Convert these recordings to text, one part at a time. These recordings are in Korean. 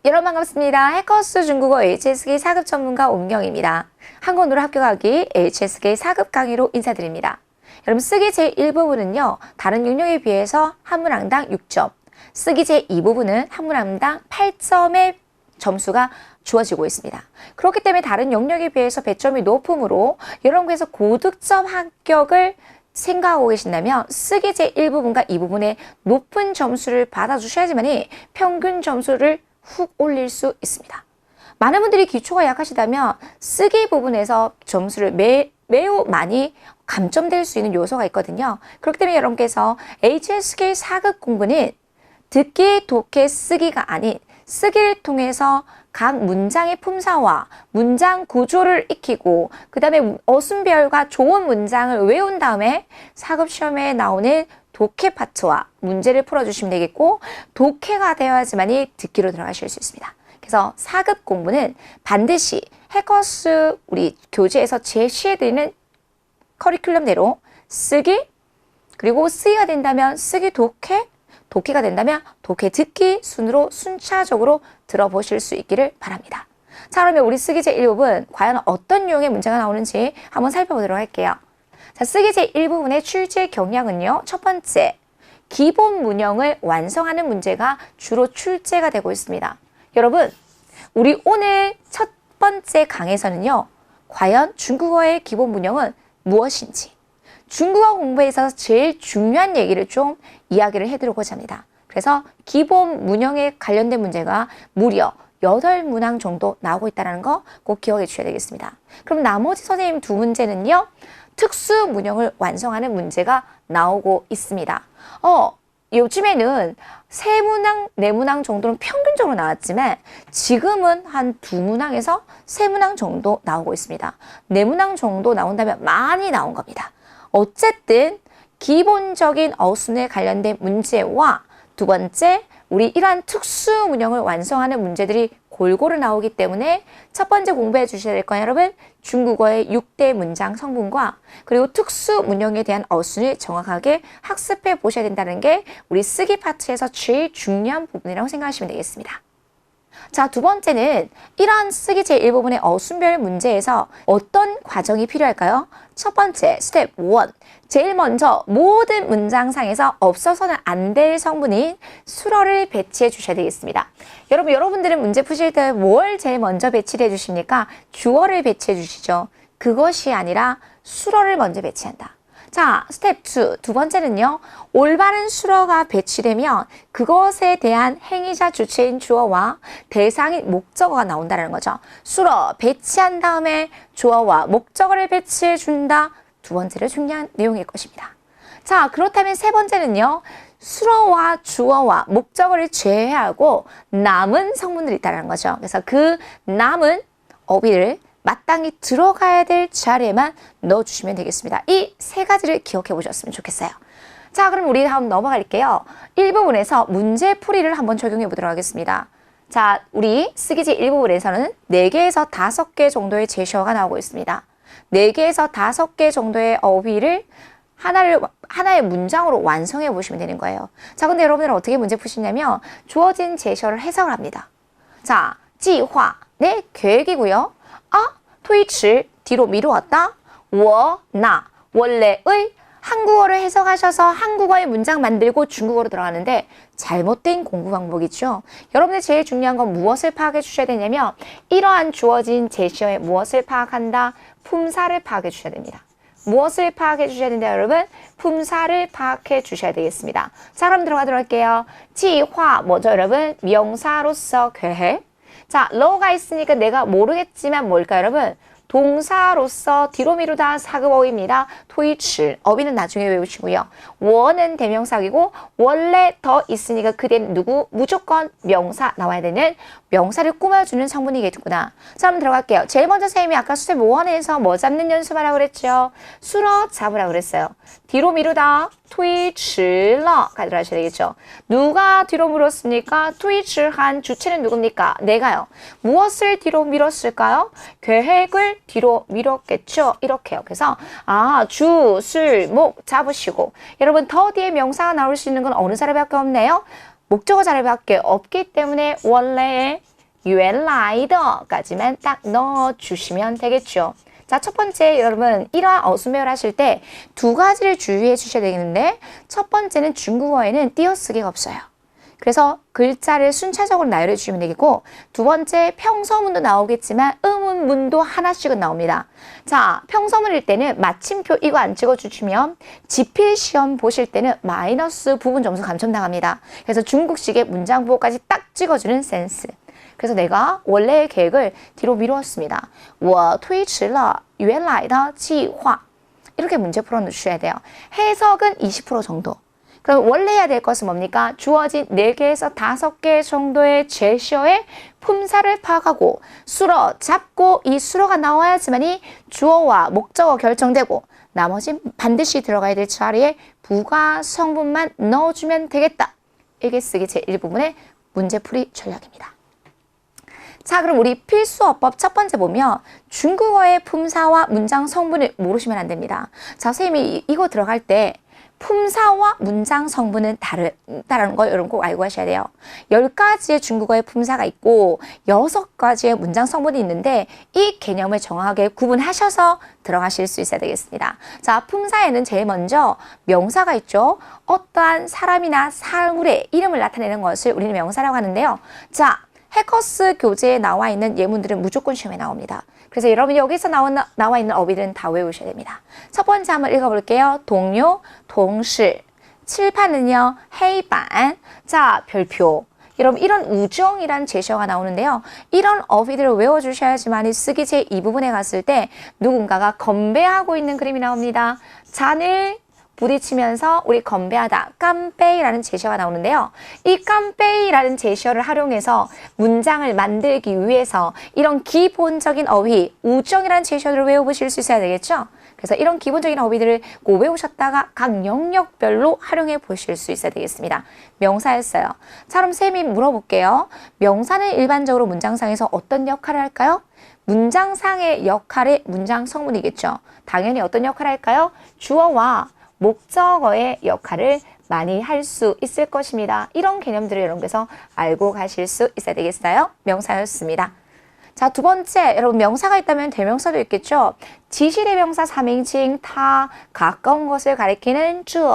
여러분 반갑습니다. 해커스 중국어 HSK 4급 전문가 옴경입니다. 한국어로 합격하기 HSK 4급 강의로 인사드립니다. 여러분 쓰기 제1부분은요. 다른 영역에 비해서 한 문항당 6점, 쓰기 제2부분은 한 문항당 8점의 점수가 주어지고 있습니다. 그렇기 때문에 다른 영역에 비해서 배점이 높으므로 여러분께서 고득점 합격을 생각하고 계신다면 쓰기 제1부분과 2부분에 높은 점수를 받아주셔야지만이 평균 점수를 훅 올릴 수 있습니다. 많은 분들이 기초가 약하시다면 쓰기 부분에서 점수를 매우 많이 감점될 수 있는 요소가 있거든요. 그렇기 때문에 여러분께서 HSK 4급 공부는 듣기, 독해, 쓰기가 아닌 쓰기를 통해서 각 문장의 품사와 문장 구조를 익히고 그 다음에 어순별과 좋은 문장을 외운 다음에 4급 시험에 나오는 독해 파트와 문제를 풀어주시면 되겠고 독해가 되어야지만이 듣기로 들어가실 수 있습니다. 그래서 4급 공부는 반드시 해커스 우리 교재에서 제시해드리는 커리큘럼대로 쓰기 그리고 쓰기가 된다면 쓰기 독해 독해가 된다면 독해 듣기 순으로 순차적으로 들어보실 수 있기를 바랍니다. 자, 그러면 우리 쓰기 제1부분 과연 어떤 유형의 문제가 나오는지 한번 살펴보도록 할게요. 자, 쓰기 제1부분의 출제 경향은요. 첫 번째, 기본 문형을 완성하는 문제가 주로 출제가 되고 있습니다. 여러분, 우리 오늘 첫 번째 강에서는요. 과연 중국어의 기본 문형은 무엇인지 중국어 공부에 있어서 제일 중요한 얘기를 좀 이야기를 해드리고자 합니다. 그래서 기본 문형에 관련된 문제가 무려 8문항 정도 나오고 있다는 거 꼭 기억해 주셔야 되겠습니다. 그럼 나머지 선생님 두 문제는요. 특수 문형을 완성하는 문제가 나오고 있습니다. 요즘에는 3문항, 4문항 정도는 평균적으로 나왔지만 지금은 한 2문항에서 3문항 정도 나오고 있습니다. 4문항 정도 나온다면 많이 나온 겁니다. 어쨌든 기본적인 어순에 관련된 문제와 두 번째, 우리 이러한 특수 문형을 완성하는 문제들이 골고루 나오기 때문에 첫 번째 공부해 주셔야 될 건 여러분 중국어의 6대 문장 성분과 그리고 특수 문형에 대한 어순을 정확하게 학습해 보셔야 된다는 게 우리 쓰기 파트에서 제일 중요한 부분이라고 생각하시면 되겠습니다. 자, 두 번째는 이러한 쓰기 제1부분의 어순별 문제에서 어떤 과정이 필요할까요? 첫 번째, 스텝 1. 제일 먼저 모든 문장상에서 없어서는 안 될 성분인 수어를 배치해 주셔야 되겠습니다. 여러분들은 문제 푸실 때 뭘 제일 먼저 배치를 해 주십니까? 주어를 배치해 주시죠. 그것이 아니라 수어를 먼저 배치한다. 자, 스텝 2. 두 번째는요. 올바른 수어가 배치되면 그것에 대한 행위자 주체인 주어와 대상인 목적어가 나온다는 거죠. 수어 배치한 다음에 주어와 목적어를 배치해 준다. 두 번째로 중요한 내용일 것입니다. 자, 그렇다면 세 번째는요. 수어와 주어와 목적어를 제외하고 남은 성분들이 있다는 거죠. 그래서 그 남은 어휘를 마땅히 들어가야 될 자리에만 넣어주시면 되겠습니다. 이 세 가지를 기억해 보셨으면 좋겠어요. 자, 그럼 우리 다음 넘어갈게요. 1부분에서 문제풀이를 한번 적용해 보도록 하겠습니다. 자, 우리 쓰기지 1부분에서는 4개에서 5개 정도의 제시어가 나오고 있습니다. 4개에서 5개 정도의 어휘를 하나의 문장으로 완성해 보시면 되는 거예요. 자, 근데 여러분들은 어떻게 문제 푸시냐면 주어진 제시어를 해석을 합니다. 자, 计划, 네, 계획이고요.推迟, 뒤로 미루었다. 我, 나, 원래의 한국어를 해석하셔서 한국어의 문장 만들고 중국어로 들어가는데 잘못된 공부 방법이죠. 여러분들 제일 중요한 건 무엇을 파악해 주셔야 되냐면 이러한 주어진 제시어에 무엇을 파악한다? 품사를 파악해 주셔야 됩니다. 무엇을 파악해 주셔야 된다, 여러분? 품사를 파악해 주셔야 되겠습니다. 자, 그럼 들어가도록 할게요. 计划, 뭐죠, 여러분? 명사로서 계획. 자, 러가 있으니까 내가 모르겠지만 뭘까요, 여러분? 동사로서 뒤로 미루다 4급 어휘입니다. 推迟, 어휘는 나중에 외우시고요. 원은 대명사이고 원래 더 있으니까 그 뒤에 누구? 무조건 명사 나와야 되는 명사를 꾸며주는 성분이겠구나. 자, 한번 들어갈게요. 제일 먼저 선생님이 아까 스텝 1에서 뭐 잡는 연습하라고 그랬죠? 수러 잡으라고 그랬어요. 뒤로 미루다 推迟了 가져가셔야 되겠죠. 누가 뒤로 미뤘습니까? 推迟한 주체는 누굽니까? 내가요. 무엇을 뒤로 미뤘을까요? 계획을 뒤로 미뤘겠죠. 이렇게요. 그래서 주, 술, 목 잡으시고 여러분 더 뒤에 명사가 나올 수 있는 건 어느 사람밖에 없네요. 목적어 자리밖에 없기 때문에 원래의 原来的까지만 딱 넣어주시면 되겠죠. 자, 첫 번째 여러분 이러한 어순배열 하실 때 두 가지를 주의해 주셔야 되겠는데 첫 번째는 중국어에는 띄어쓰기가 없어요. 그래서 글자를 순차적으로 나열해 주시면 되겠고 두 번째 평서문도 나오겠지만 의문문도 하나씩은 나옵니다. 자, 평서문일 때는 마침표 이거 안 찍어주시면 지필시험 보실 때는 마이너스 부분 점수 감점당합니다. 그래서 중국식의 문장 부호까지 딱 찍어주는 센스. 그래서 내가 원래의 계획을 뒤로 미루었습니다. 我推迟了原来的计划 이렇게 문제 풀어주셔야 돼요. 해석은 20% 정도. 그럼 원래 해야 될 것은 뭡니까? 주어진 4개에서 5개 정도의 제시어의 품사를 파악하고 수로 잡고 이 수로가 나와야지만이 주어와 목적어 결정되고 나머진 반드시 들어가야 될 자리에 부가 성분만 넣어주면 되겠다. 이게 쓰기 제1부분의 문제풀이 전략입니다. 자, 그럼 우리 필수어법 첫 번째 보면 중국어의 품사와 문장 성분을 모르시면 안 됩니다. 자, 선생님이 이거 들어갈 때 품사와 문장 성분은 다르다는 거 여러분 꼭 알고 하셔야 돼요. 10가지의 중국어의 품사가 있고 6가지의 문장 성분이 있는데 이 개념을 정확하게 구분하셔서 들어가실 수 있어야 되겠습니다. 자, 품사에는 제일 먼저 명사가 있죠. 어떠한 사람이나 사물의 이름을 나타내는 것을 우리는 명사라고 하는데요. 자, 해커스 교재에 나와 있는 예문들은 무조건 시험에 나옵니다. 그래서 여러분이 여기서 나와 있는 어휘들은 다 외우셔야 됩니다. 첫 번째 한번 읽어볼게요. 동료, 동시. 칠판은요, 헤이반. 자, 별표. 여러분 이런 우정이란 제시어가 나오는데요. 이런 어휘들을 외워주셔야지만 쓰기 제2부분에 갔을 때 누군가가 건배하고 있는 그림이 나옵니다. 잔을 부딪히면서 우리 건배하다, 깜빼이라는 제시어가 나오는데요. 이 깜빼이라는 제시어를 활용해서 문장을 만들기 위해서 이런 기본적인 어휘, 우정이라는 제시어를 외워보실 수 있어야 되겠죠? 그래서 이런 기본적인 어휘들을 꼭 외우셨다가 각 영역별로 활용해 보실 수 있어야 되겠습니다. 명사였어요. 자, 그럼 쌤이 물어볼게요. 명사는 일반적으로 문장상에서 어떤 역할을 할까요? 문장상의 역할이 문장 성분이겠죠. 당연히 어떤 역할을 할까요? 주어와 목적어의 역할을 많이 할 수 있을 것입니다. 이런 개념들을 여러분께서 알고 가실 수 있어야 되겠어요? 명사였습니다. 자, 두 번째, 여러분 명사가 있다면 대명사도 있겠죠? 지시대명사 3인칭 타, 가까운 것을 가리키는 주,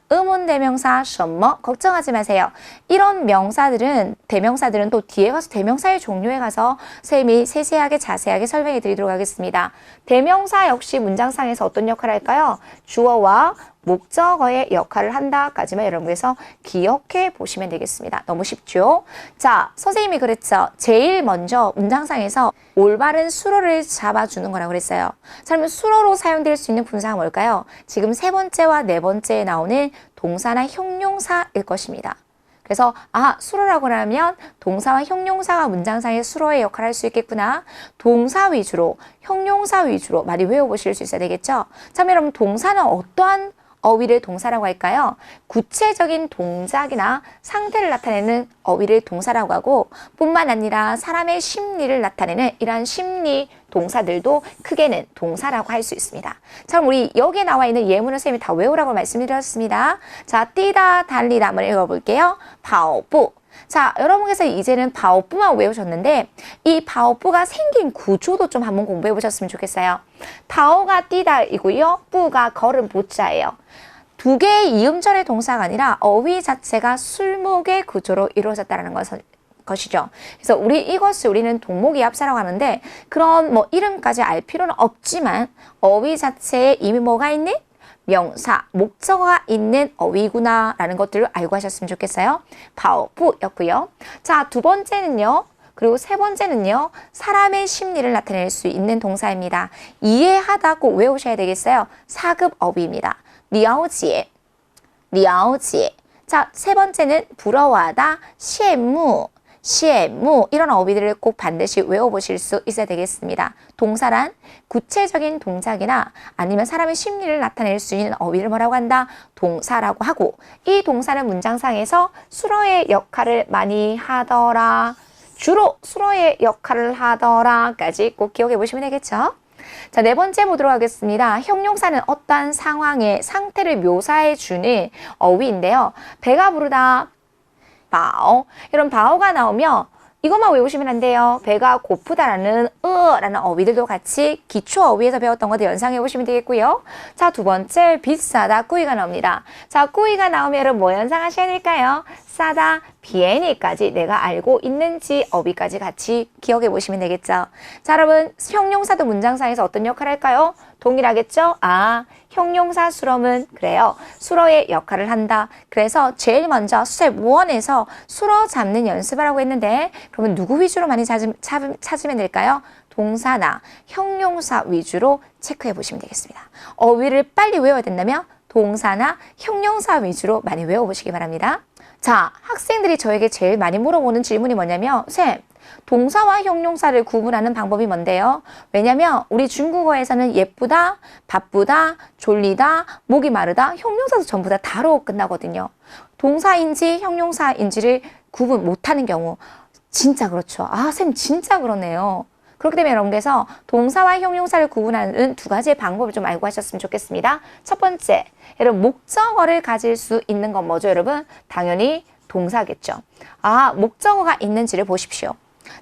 의문대명사 什么 걱정하지 마세요. 이런 명사들은, 대명사들은 또 뒤에 가서 대명사의 종류에 가서 선생님이 세세하게 자세하게 설명해 드리도록 하겠습니다. 대명사 역시 문장상에서 어떤 역할을 할까요? 주어와 목적어의 역할을 한다까지만 여러분께서 기억해 보시면 되겠습니다. 너무 쉽죠? 자, 선생님이 그랬죠. 제일 먼저 문장상에서 올바른 수로를 잡아주는 거라고 그랬어요. 자, 그러면 수로로 사용될 수 있는 분사가 뭘까요? 지금 세 번째와 네 번째에 나오는 동사나 형용사일 것입니다. 그래서 수로라고 하면 동사와 형용사가 문장상의 수로의 역할을 할 수 있겠구나. 동사 위주로, 형용사 위주로 많이 외워보실 수 있어야 되겠죠? 자, 여러분 동사는 어떠한 어휘를 동사라고 할까요? 구체적인 동작이나 상태를 나타내는 어휘를 동사라고 하고 뿐만 아니라 사람의 심리를 나타내는 이러한 심리 동사들도 크게는 동사라고 할 수 있습니다. 자, 그럼 우리 여기에 나와 있는 예문을 선생님이 다 외우라고 말씀드렸습니다. 자, 뛰다, 달리다 한번 읽어볼게요. 跑步. 자, 여러분께서 이제는 바오뿌만 외우셨는데 이 바오뿌가 생긴 구조도 좀 한번 공부해 보셨으면 좋겠어요. 바오가 뛰다이고요. 뿌가 걸음 보자예요. 두 개의 이음절의 동사가 아니라 어휘 자체가 술목의 구조로 이루어졌다는 것이죠. 그래서 이것을 우리는 동목이 합사라고 하는데 그런 이름까지 알 필요는 없지만 어휘 자체에 이미 뭐가 있는? 명사, 목적어가 있는 어휘구나라는 것들을 알고 하셨으면 좋겠어요. 바오뿌였고요. 자, 두 번째는요. 그리고 세 번째는요. 사람의 심리를 나타낼 수 있는 동사입니다. 이해하다 꼭 외우셔야 되겠어요. 4급 어휘입니다. 了解, 了解. 자, 세 번째는 부러워하다, 羡慕, 羡慕 이런 어휘들을 꼭 반드시 외워보실 수 있어야 되겠습니다. 동사란 구체적인 동작이나 아니면 사람의 심리를 나타낼 수 있는 어휘를 뭐라고 한다? 동사라고 하고 이 동사는 문장상에서 수로의 역할을 많이 하더라. 주로 수로의 역할을 하더라까지 꼭 기억해 보시면 되겠죠? 자, 네 번째 보도록 하겠습니다. 형용사는 어떠한 상황의 상태를 묘사해 주는 어휘인데요. 배가 부르다, 바오. 이런 바오가 나오면 이것만 외우시면 안 돼요. 배가 고프다라는 라는 어휘들도 같이 기초 어휘에서 배웠던 것들 연상해 보시면 되겠고요. 자, 두 번째 비싸다 꾸이가 나옵니다. 자, 꾸이가 나오면 여러분 뭐 연상하셔야 될까요? 싸다, 비애니까지 내가 알고 있는지 어휘까지 같이 기억해 보시면 되겠죠. 자, 여러분 형용사도 문장상에서 어떤 역할을 할까요? 동일하겠죠? 아, 형용사 수러문 그래요. 수러의 역할을 한다. 그래서 제일 먼저 스텝 1에서 수러 잡는 연습을 하고 있는데 그러면 누구 위주로 많이 찾으면 될까요? 동사나 형용사 위주로 체크해 보시면 되겠습니다. 어휘를 빨리 외워야 된다면 동사나 형용사 위주로 많이 외워보시기 바랍니다. 자, 학생들이 저에게 제일 많이 물어보는 질문이 뭐냐면 쌤, 동사와 형용사를 구분하는 방법이 뭔데요? 왜냐면 우리 중국어에서는 예쁘다, 바쁘다, 졸리다, 목이 마르다, 형용사도 전부 다 다로 끝나거든요. 동사인지 형용사인지를 구분 못하는 경우 진짜 그렇죠. 아, 쌤 진짜 그러네요. 그렇기 때문에 여러분께서 동사와 형용사를 구분하는 두 가지의 방법을 좀 알고 하셨으면 좋겠습니다. 첫 번째, 여러분 목적어를 가질 수 있는 건 뭐죠, 여러분? 당연히 동사겠죠. 아, 목적어가 있는지를 보십시오.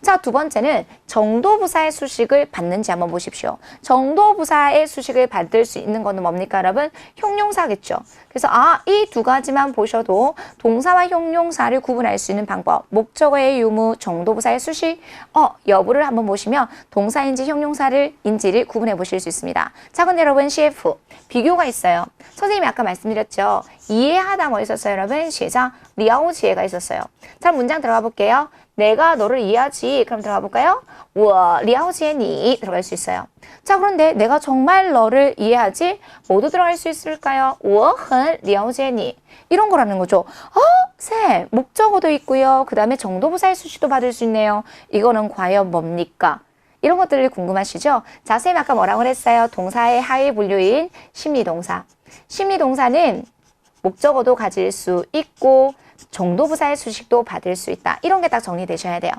자, 두 번째는 정도부사의 수식을 받는지 한번 보십시오. 정도부사의 수식을 받을 수 있는 거는 뭡니까, 여러분? 형용사겠죠. 그래서 이 두 가지만 보셔도 동사와 형용사를 구분할 수 있는 방법. 목적어의 유무, 정도부사의 수식, 여부를 한번 보시면 동사인지 형용사인지를 구분해 보실 수 있습니다. 자, 근데 여러분 CF 비교가 있어요. 선생님이 아까 말씀드렸죠. 이해하다 뭐 있었어요, 여러분? 시작, 리아오지에가 있었어요. 자, 문장 들어가 볼게요. 내가 너를 이해하지. 그럼 들어가 볼까요? 我了解你 들어갈 수 있어요. 자, 그런데 내가 정말 너를 이해하지? 모두 들어갈 수 있을까요? 我很了解你 이런 거라는 거죠. 쌤, 목적어도 있고요. 그 다음에 정도부사의 수식도 받을 수 있네요. 이거는 과연 뭡니까? 이런 것들이 궁금하시죠? 자, 쌤 아까 뭐라고 그랬어요? 동사의 하위 분류인 심리동사. 심리동사는 목적어도 가질 수 있고 정도부사의 수식도 받을 수 있다. 이런 게 딱 정리되셔야 돼요.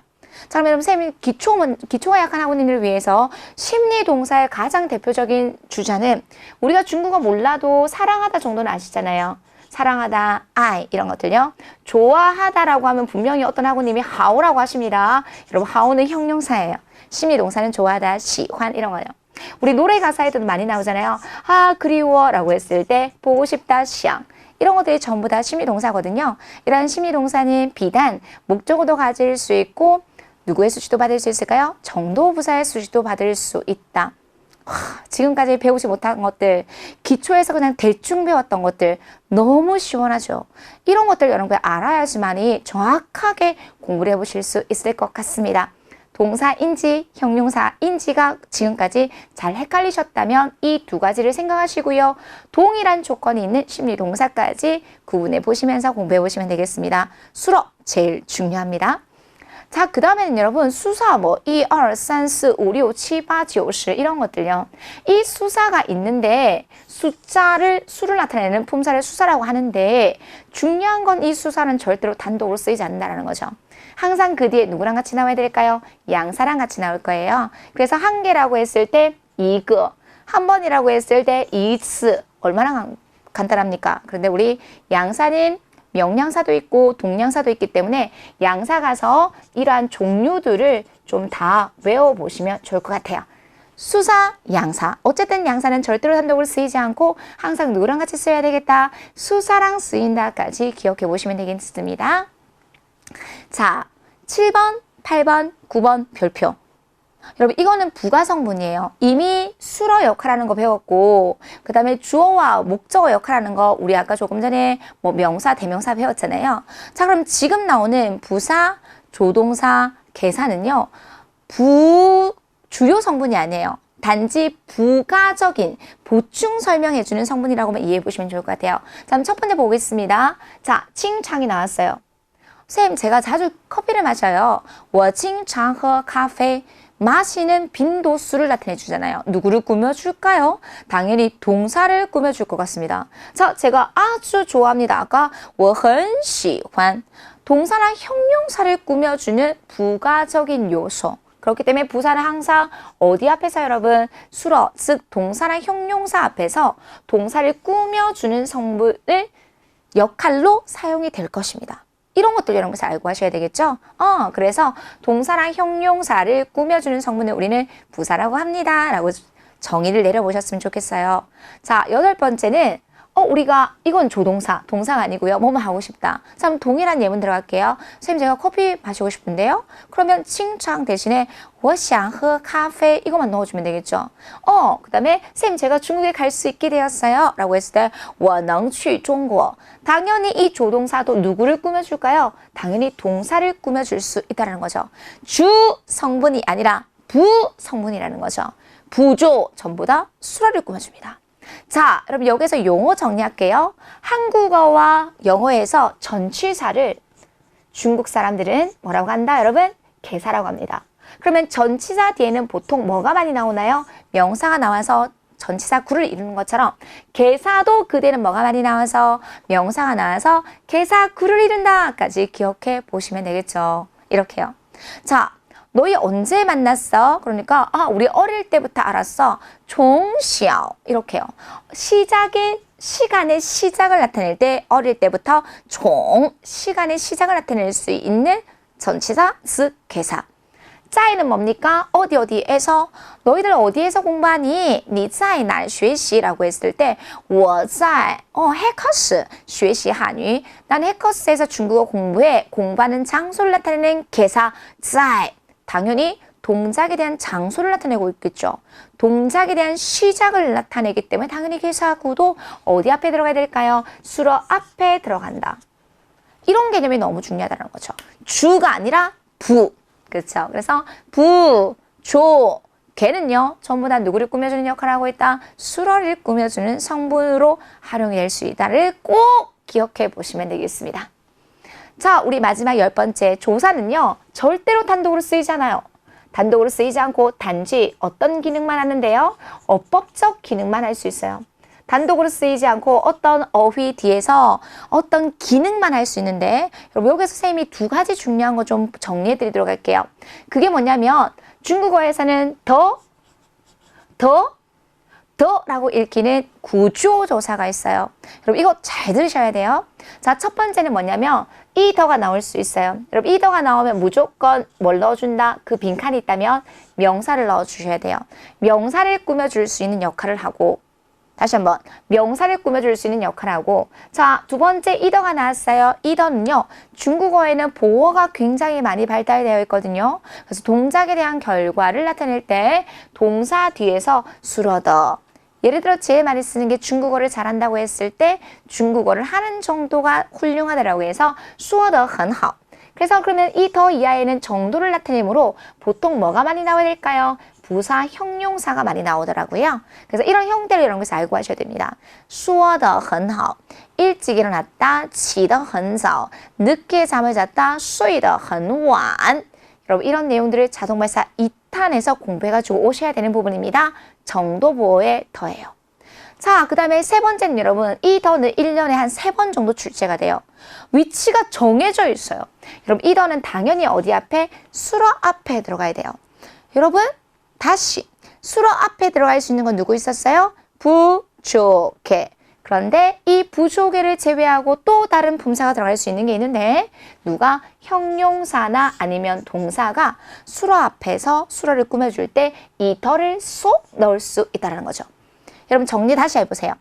자, 그럼 여러분 쌤이 기초가 약한 학우님을 위해서 심리동사의 가장 대표적인 주자는 우리가 중국어 몰라도 사랑하다 정도는 아시잖아요. 사랑하다, 아이 이런 것들요. 좋아하다라고 하면 분명히 어떤 학우님이 하오라고 하십니다. 여러분 하오는 형용사예요. 심리동사는 좋아하다, 시환 이런 거예요. 우리 노래 가사에도 많이 나오잖아요. 아, 그리워 라고 했을 때 보고 싶다, 시앙 이런 것들이 전부 다 심리동사거든요. 이런 심리동사는 비단 목적어도 가질 수 있고 누구의 수식도 받을 수 있을까요? 정도부사의 수식도 받을 수 있다. 지금까지 배우지 못한 것들, 기초에서 그냥 대충 배웠던 것들 너무 시원하죠. 이런 것들 여러분들 알아야지만이 정확하게 공부를 해보실 수 있을 것 같습니다. 동사인지 형용사인지가 지금까지 잘 헷갈리셨다면 이 두 가지를 생각하시고요. 동일한 조건이 있는 심리동사까지 구분해 보시면서 공부해 보시면 되겠습니다. 수러 제일 중요합니다. 자, 그 다음에는 여러분 수사 1, 2, 3, 4, 5, 6, 7, 8, 9, 10 이런 것들요. 이 수사가 있는데 수를 나타내는 품사를 수사라고 하는데 중요한 건 이 수사는 절대로 단독으로 쓰이지 않는다는 거죠. 항상 그 뒤에 누구랑 같이 나와야 될까요? 양사랑 같이 나올 거예요. 그래서 한 개라고 했을 때 이거, 한 번이라고 했을 때 이츠 얼마나 간단합니까? 그런데 우리 양사는 명량사도 있고 동량사도 있기 때문에 양사 가서 이러한 종류들을 좀 다 외워보시면 좋을 것 같아요. 수사, 양사. 어쨌든 양사는 절대로 단독으로 쓰이지 않고 항상 누구랑 같이 써야 되겠다. 수사랑 쓰인다까지 기억해 보시면 되겠습니다. 자, 7번, 8번, 9번 별표. 여러분 이거는 부가성분이에요. 이미 수러 역할하는 거 배웠고 그 다음에 주어와 목적어 역할하는 거 우리 아까 조금 전에 명사, 대명사 배웠잖아요. 자, 그럼 지금 나오는 부사, 조동사, 계사는요. 주요 성분이 아니에요. 단지 부가적인 보충 설명해주는 성분이라고만 이해해 보시면 좋을 것 같아요. 자, 그럼 첫 번째 보겠습니다. 자, 칭찬이 나왔어요. 쌤, 제가 자주 커피를 마셔요. 我经常喝咖啡. 마시는 빈도수를 나타내 주잖아요. 누구를 꾸며줄까요? 당연히 동사를 꾸며줄 것 같습니다. 자, 제가 아주 좋아합니다. 아까 我很喜欢. 동사나 형용사를 꾸며주는 부가적인 요소. 그렇기 때문에 부사는 항상 어디 앞에서 여러분? 수러, 즉 동사나 형용사 앞에서 동사를 꾸며주는 성분을 역할로 사용이 될 것입니다. 이런 것들 이런 것을 알고 하셔야 되겠죠? 그래서 동사랑 형용사를 꾸며주는 성분을 우리는 부사라고 합니다. 라고 정의를 내려보셨으면 좋겠어요. 자, 8번째는 우리가 이건 조동사, 동사가 아니고요. 뭐뭐 하고 싶다. 자, 그럼 동일한 예문 들어갈게요. 선생님 제가 커피 마시고 싶은데요. 그러면 칭창 대신에 我想喝咖啡 이것만 넣어주면 되겠죠. 그 다음에 선생님 제가 중국에 갈 수 있게 되었어요. 라고 했을 때 我能去中国 당연히 이 조동사도 누구를 꾸며줄까요? 당연히 동사를 꾸며줄 수 있다는 거죠. 주 성분이 아니라 부 성분이라는 거죠. 부조 전부 다 수라를 꾸며줍니다. 자, 여러분 여기서 용어 정리할게요. 한국어와 영어에서 전치사를 중국 사람들은 뭐라고 한다? 여러분, 개사라고 합니다. 그러면 전치사 뒤에는 보통 뭐가 많이 나오나요? 명사가 나와서 전치사 구를 이루는 것처럼 개사도 그대는 뭐가 많이 나와서 명사가 나와서 개사 구를 이룬다까지 기억해 보시면 되겠죠. 이렇게요. 자, 너희 언제 만났어? 그러니까 우리 어릴 때부터 알았어. 종시ao 이렇게요. 시간의 시작을 나타낼 때 어릴 때부터 시간의 시작을 나타낼 수 있는 전치사 스 개사. 짜이는 뭡니까? 어디에서? 너희들 어디에서 공부하니? 你在哪学习? 라고 했을 때 我在해커스 学习汉语. 난 해커스에서 중국어 공부해. 공부하는 장소를 나타내는 개사 在. 당연히 동작에 대한 장소를 나타내고 있겠죠. 동작에 대한 시작을 나타내기 때문에 당연히 개사구도 어디 앞에 들어가야 될까요? 수러 앞에 들어간다. 이런 개념이 너무 중요하다는 거죠. 주가 아니라 부. 그렇죠. 그래서 부, 조, 개는요. 전부 다 누구를 꾸며주는 역할을 하고 있다. 수러를 꾸며주는 성분으로 활용이 될 수 있다를 꼭 기억해 보시면 되겠습니다. 자, 우리 마지막 10번째 조사는요. 절대로 단독으로 쓰이잖아요. 단독으로 쓰이지 않고 단지 어떤 기능만 하는데요. 어법적 기능만 할 수 있어요. 단독으로 쓰이지 않고 어떤 어휘 뒤에서 어떤 기능만 할 수 있는데 여러분 여기서 선생님이 2가지 중요한 거 좀 정리해 드리도록 할게요. 그게 뭐냐면 중국어에서는 더라고 읽히는 구조조사가 있어요. 여러분 이거 잘 들으셔야 돼요. 자, 첫 번째는 뭐냐면 이 더가 나올 수 있어요. 여러분 이 더가 나오면 무조건 뭘 넣어준다? 그 빈칸이 있다면 명사를 넣어주셔야 돼요. 명사를 꾸며줄 수 있는 역할을 하고 다시 한번 명사를 꾸며줄 수 있는 역할을 하고 자, 2번째 이 더가 나왔어요. 이 더는요. 중국어에는 보어가 굉장히 많이 발달되어 있거든요. 그래서 동작에 대한 결과를 나타낼 때 동사 뒤에서 수러더 예를 들어 제일 많이 쓰는 게 중국어를 잘한다고 했을 때 중국어를 하는 정도가 훌륭하다라고 해서 수어더 很好 그래서 그러면 이 더 이하에는 정도를 나타내므로 보통 뭐가 많이 나와야 될까요? 부사 형용사가 많이 나오더라고요. 그래서 이런 형태를 이런 것을 알고 하셔야 됩니다. 说得很好 일찍 일어났다, 起得很早 늦게 잠을 잤다, 睡得很晚 여러분 이런 내용들을 자동발사 2탄에서 공부해가지고 오셔야 되는 부분입니다. 정도 보호에 더해요. 자, 그 다음에 3번째는 여러분 이 더는 1년에 한 3번 정도 출제가 돼요. 위치가 정해져 있어요. 여러분 이 더는 당연히 어디 앞에? 수러 앞에 들어가야 돼요. 여러분 다시 수러 앞에 들어갈 수 있는 건 누구 있었어요? 부조개. 그런데 이 부조개를 제외하고 또 다른 품사가 들어갈 수 있는 게 있는데 누가? 형용사나 아니면 동사가 수러 앞에서 수러를 꾸며줄 때 이 더를 쏙 넣을 수 있다는 거죠. 여러분 정리 다시 해보세요.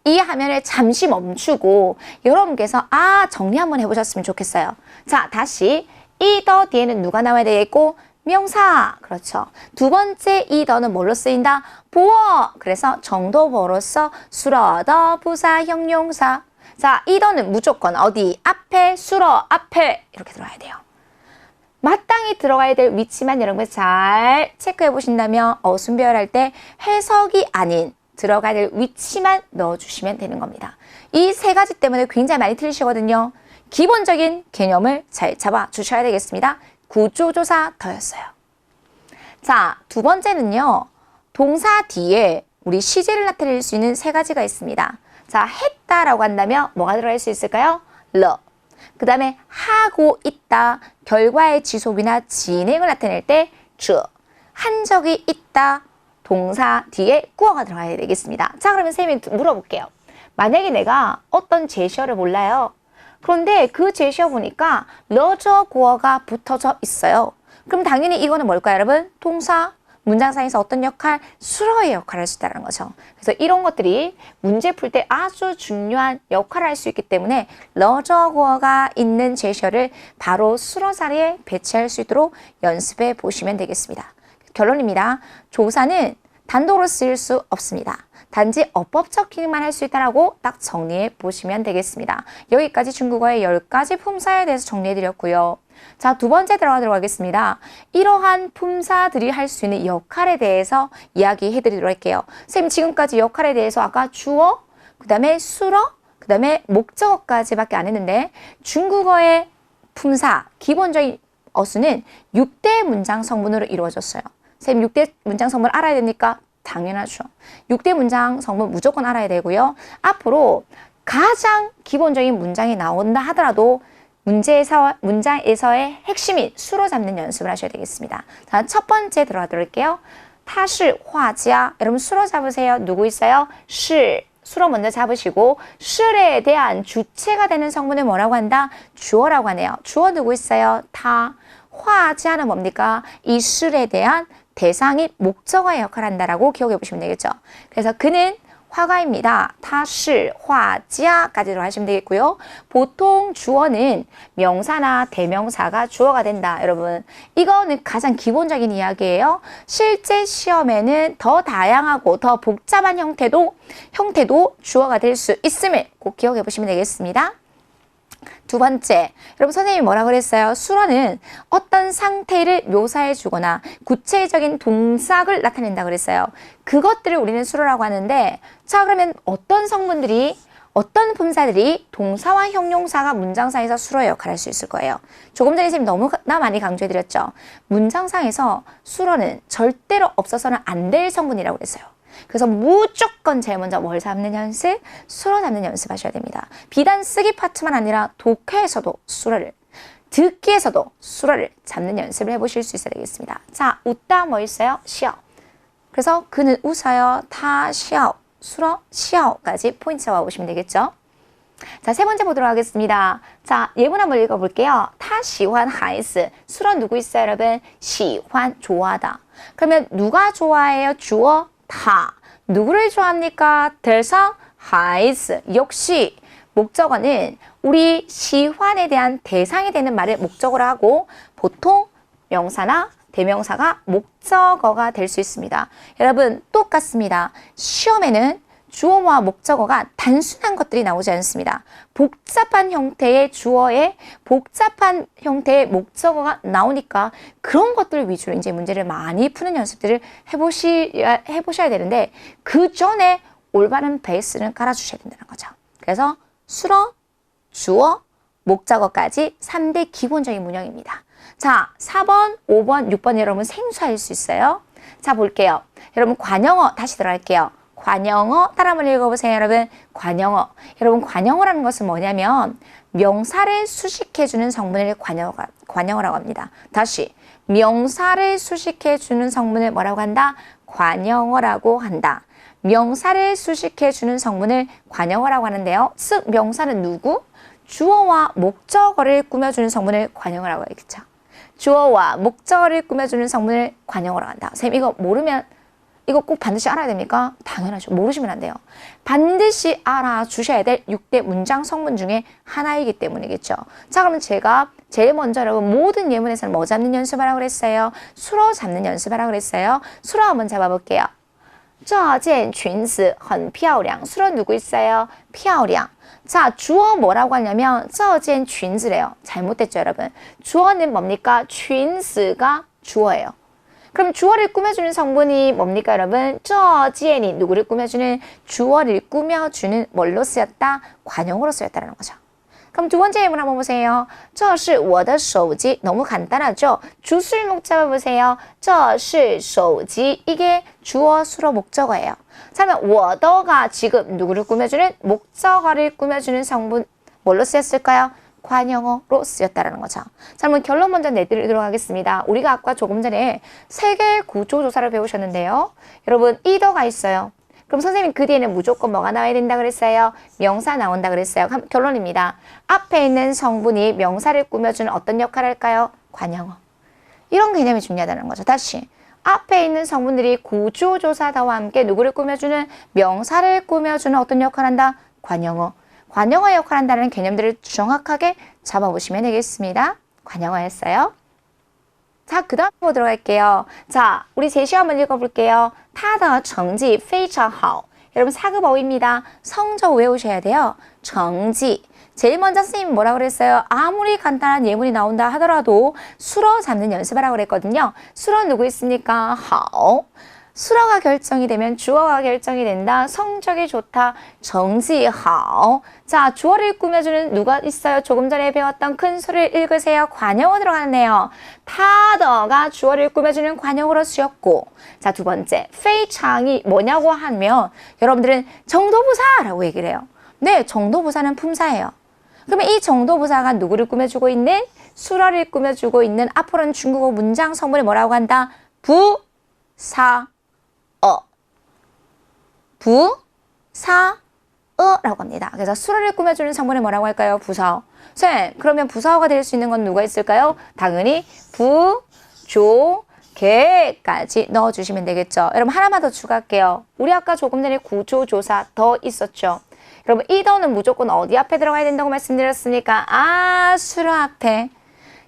이 화면을 잠시 멈추고 여러분께서 정리 한번 해보셨으면 좋겠어요. 자, 다시 이 더 뒤에는 누가 나와야 되겠고? 명사. 그렇죠. 2번째 이 더는 뭘로 쓰인다? 보어. 그래서 정도보어로서 수러더 부사 형용사. 자, 이 더는 무조건 어디? 앞에 수러 앞에 이렇게 들어가야 돼요. 마땅히 들어가야 될 위치만 여러분 잘 체크해 보신다면 어순배열할 때 해석이 아닌 들어가야 될 위치만 넣어주시면 되는 겁니다. 이 3가지 때문에 굉장히 많이 틀리시거든요. 기본적인 개념을 잘 잡아 주셔야 되겠습니다. 구조조사 더였어요. 자, 2번째는요. 동사 뒤에 우리 시제를 나타낼 수 있는 3가지가 있습니다. 자, 했다라고 한다면 뭐가 들어갈 수 있을까요? 러. 그 다음에 하고 있다. 결과의 지속이나 진행을 나타낼 때 주. 한 적이 있다. 동사 뒤에 꾸어가 들어가야 되겠습니다. 자, 그러면 선생님이 물어볼게요. 만약에 내가 어떤 제시어를 몰라요. 그런데 그 제시어 보니까 러저 고어가 붙어져 있어요. 그럼 당연히 이거는 뭘까요, 여러분? 동사, 문장상에서 어떤 역할? 수로의 역할을 할 수 있다는 거죠. 그래서 이런 것들이 문제 풀 때 아주 중요한 역할을 할 수 있기 때문에 러저 고어가 있는 제시어를 바로 수로 자리에 배치할 수 있도록 연습해 보시면 되겠습니다. 결론입니다. 조사는 단독으로 쓰일 수 없습니다. 단지 어법적 기능만 할 수 있다라고 딱 정리해 보시면 되겠습니다. 여기까지 중국어의 10가지 품사에 대해서 정리해 드렸고요. 자, 두 번째 들어가도록 하겠습니다. 이러한 품사들이 할 수 있는 역할에 대해서 이야기해 드리도록 할게요. 선생님 지금까지 역할에 대해서 아까 주어, 그 다음에 수로, 그 다음에 목적어까지밖에 안 했는데 중국어의 품사, 기본적인 어수는 6대 문장 성분으로 이루어졌어요. 선생님 6대 문장 성분 알아야 됩니까? 당연하죠. 6대 문장 성분 무조건 알아야 되고요. 앞으로 가장 기본적인 문장이 나온다 하더라도 문장에서의 핵심인 수로 잡는 연습을 하셔야 되겠습니다. 자, 첫 번째 들어가도록 할게요. 他是画家. 여러분 수로 잡으세요. 누구 있어요? 是. 수로 먼저 잡으시고 실에 대한 주체가 되는 성분을 뭐라고 한다? 주어라고 하네요. 주어 누구 있어요? 他. 화자는 뭡니까? 이 실에 대한 대상이 목적어의 역할을 한다라고 기억해 보시면 되겠죠. 그래서 그는 화가입니다. 他是画家까지로 하시면 되겠고요. 보통 주어는 명사나 대명사가 주어가 된다. 여러분 이거는 가장 기본적인 이야기예요. 실제 시험에는 더 다양하고 더 복잡한 형태도 주어가 될 수 있음을 꼭 기억해 보시면 되겠습니다. 두 번째, 여러분 선생님이 뭐라 그랬어요? 수로는 어떤 상태를 묘사해 주거나 구체적인 동작을 나타낸다 그랬어요. 그것들을 우리는 수로라고 하는데, 자 그러면 어떤 성분들이, 어떤 품사들이 동사와 형용사가 문장상에서 수로의 역할을 할 수 있을 거예요. 조금 전에 선생님 너무나 많이 강조해드렸죠. 문장상에서 수로는 절대로 없어서는 안 될 성분이라고 그랬어요. 그래서 무조건 제일 먼저 뭘 잡는 연습? 수로 잡는 연습 하셔야 됩니다. 비단 쓰기 파트만 아니라 독해에서도 수로를, 듣기에서도 수로를 잡는 연습을 해보실 수 있어야 되겠습니다. 자, 웃다 뭐 있어요? 시어. 그래서 그는 웃어요. 타 시어. 수로 시어까지 포인트 잡아보시면 되겠죠. 자, 세 번째 보도록 하겠습니다. 자, 예문 한번 읽어볼게요. 他喜欢孩子. 수로 누구 있어요, 여러분? 喜欢, 좋아하다. 그러면 누가 좋아해요? 주어? 他. 누구를 좋아합니까? 대상? 孩子. 역시 목적어는 우리 시환에 대한 대상이 되는 말을 목적어로 하고 보통 명사나 대명사가 목적어가 될 수 있습니다. 여러분 똑같습니다. 시험에는 주어와 목적어가 단순한 것들이 나오지 않습니다. 복잡한 형태의 주어에 복잡한 형태의 목적어가 나오니까 그런 것들 위주로 이제 문제를 많이 푸는 연습들을 해보셔야 되는데 그 전에 올바른 베이스는 깔아주셔야 된다는 거죠. 그래서 수로, 주어, 목적어까지 3대 기본적인 문형입니다. 자, 4번, 5번, 6번 여러분 생소할 수 있어요. 자, 볼게요. 여러분 관형어 다시 들어갈게요. 관형어 따라 한번 읽어보세요, 여러분. 관형어. 여러분 관형어라는 것은 뭐냐면 명사를 수식해주는 성분을 관형어라고 합니다. 다시 명사를 수식해주는 성분을 뭐라고 한다? 관형어라고 한다. 명사를 수식해주는 성분을 관형어라고 하는데요. 즉 명사는 누구? 주어와 목적어를 꾸며주는 성분을 관형어라고 하겠죠. 주어와 목적어를 꾸며주는 성분을 관형어라고 한다. 선생님 이거 모르면 이거 꼭 반드시 알아야 됩니까? 당연하죠. 모르시면 안 돼요. 반드시 알아주셔야 될 6대 문장 성분 중에 하나이기 때문이겠죠. 자, 그러면 제가 제일 먼저 여러분 모든 예문에서는 뭐 잡는 연습하라고 그랬어요? 수로 잡는 연습하라고 그랬어요. 수로 한번 잡아볼게요. 这件裙子很漂亮. 수로 누구 있어요? 漂亮. 자, 주어 뭐라고 하냐면 这件裙子래요. 잘못됐죠, 여러분. 주어는 뭡니까? 裙子가 주어예요. 그럼 주어를 꾸며주는 성분이 뭡니까, 여러분? 这件이 누구를 꾸며주는? 주어를 꾸며주는 뭘로 쓰였다? 관용어로 쓰였다는 거죠. 그럼 두 번째 예문 한번 보세요. 这是我的手机. 너무 간단하죠? 주술목 잡아보세요. 这是手机. 이게 주어, 수로, 목적어예요. 자, 그러면 我的가 지금 누구를 꾸며주는? 목적어를 꾸며주는 성분 뭘로 쓰였을까요? 관형어로 쓰였다는 거죠. 자, 그럼 결론 먼저 내드리도록 하겠습니다. 우리가 아까 조금 전에 세 개의 구조조사를 배우셨는데요. 여러분, 이더가 있어요. 그럼 선생님 그 뒤에는 무조건 뭐가 나와야 된다 그랬어요? 명사 나온다 그랬어요. 결론입니다. 앞에 있는 성분이 명사를 꾸며주는 어떤 역할을 할까요? 관형어. 이런 개념이 중요하다는 거죠. 다시. 앞에 있는 성분들이 구조조사다와 함께 누구를 꾸며주는 명사를 꾸며주는 어떤 역할을 한다? 관형어. 관형어 역할을 한다는 개념들을 정확하게 잡아보시면 되겠습니다. 관형어였어요. 자, 그 다음 보도록 할게요. 자, 우리 제시 한번 읽어볼게요. 他的成绩非常好. 여러분 사급 어휘입니다. 성적 외우셔야 돼요. 成绩. 제일 먼저 선생님이 뭐라고 그랬어요? 아무리 간단한 예문이 나온다 하더라도 수러 잡는 연습을 하라고 그랬거든요. 수러 누구 있습니까? 好. 수러가 결정이 되면 주어가 결정이 된다. 성적이 좋다. 成绩好. 자, 주어를 꾸며주는 누가 있어요? 조금 전에 배웠던 큰 소리를 읽으세요. 관형어 들어가네요. 他的가 주어를 꾸며주는 관형어로 쓰였고, 자, 두 번째, 非常이 뭐냐고 하면 여러분들은 정도부사라고 얘기를 해요. 네, 정도부사는 품사예요. 그러면 이 정도부사가 누구를 꾸며주고 있는? 수러를 꾸며주고 있는 앞으로는 중국어 문장 성분을 뭐라고 한다? 부사 부사어라고 합니다. 그래서 수러를 꾸며주는 성분을 뭐라고 할까요? 부사어. 쌤, 그러면 부사어가 될 수 있는 건 누가 있을까요? 당연히 부, 조, 개까지 넣어주시면 되겠죠. 여러분 하나만 더 추가할게요. 우리 아까 조금 전에 구조조사 더 있었죠. 여러분 이 더는 무조건 어디 앞에 들어가야 된다고 말씀드렸습니까? 아, 수러 앞에.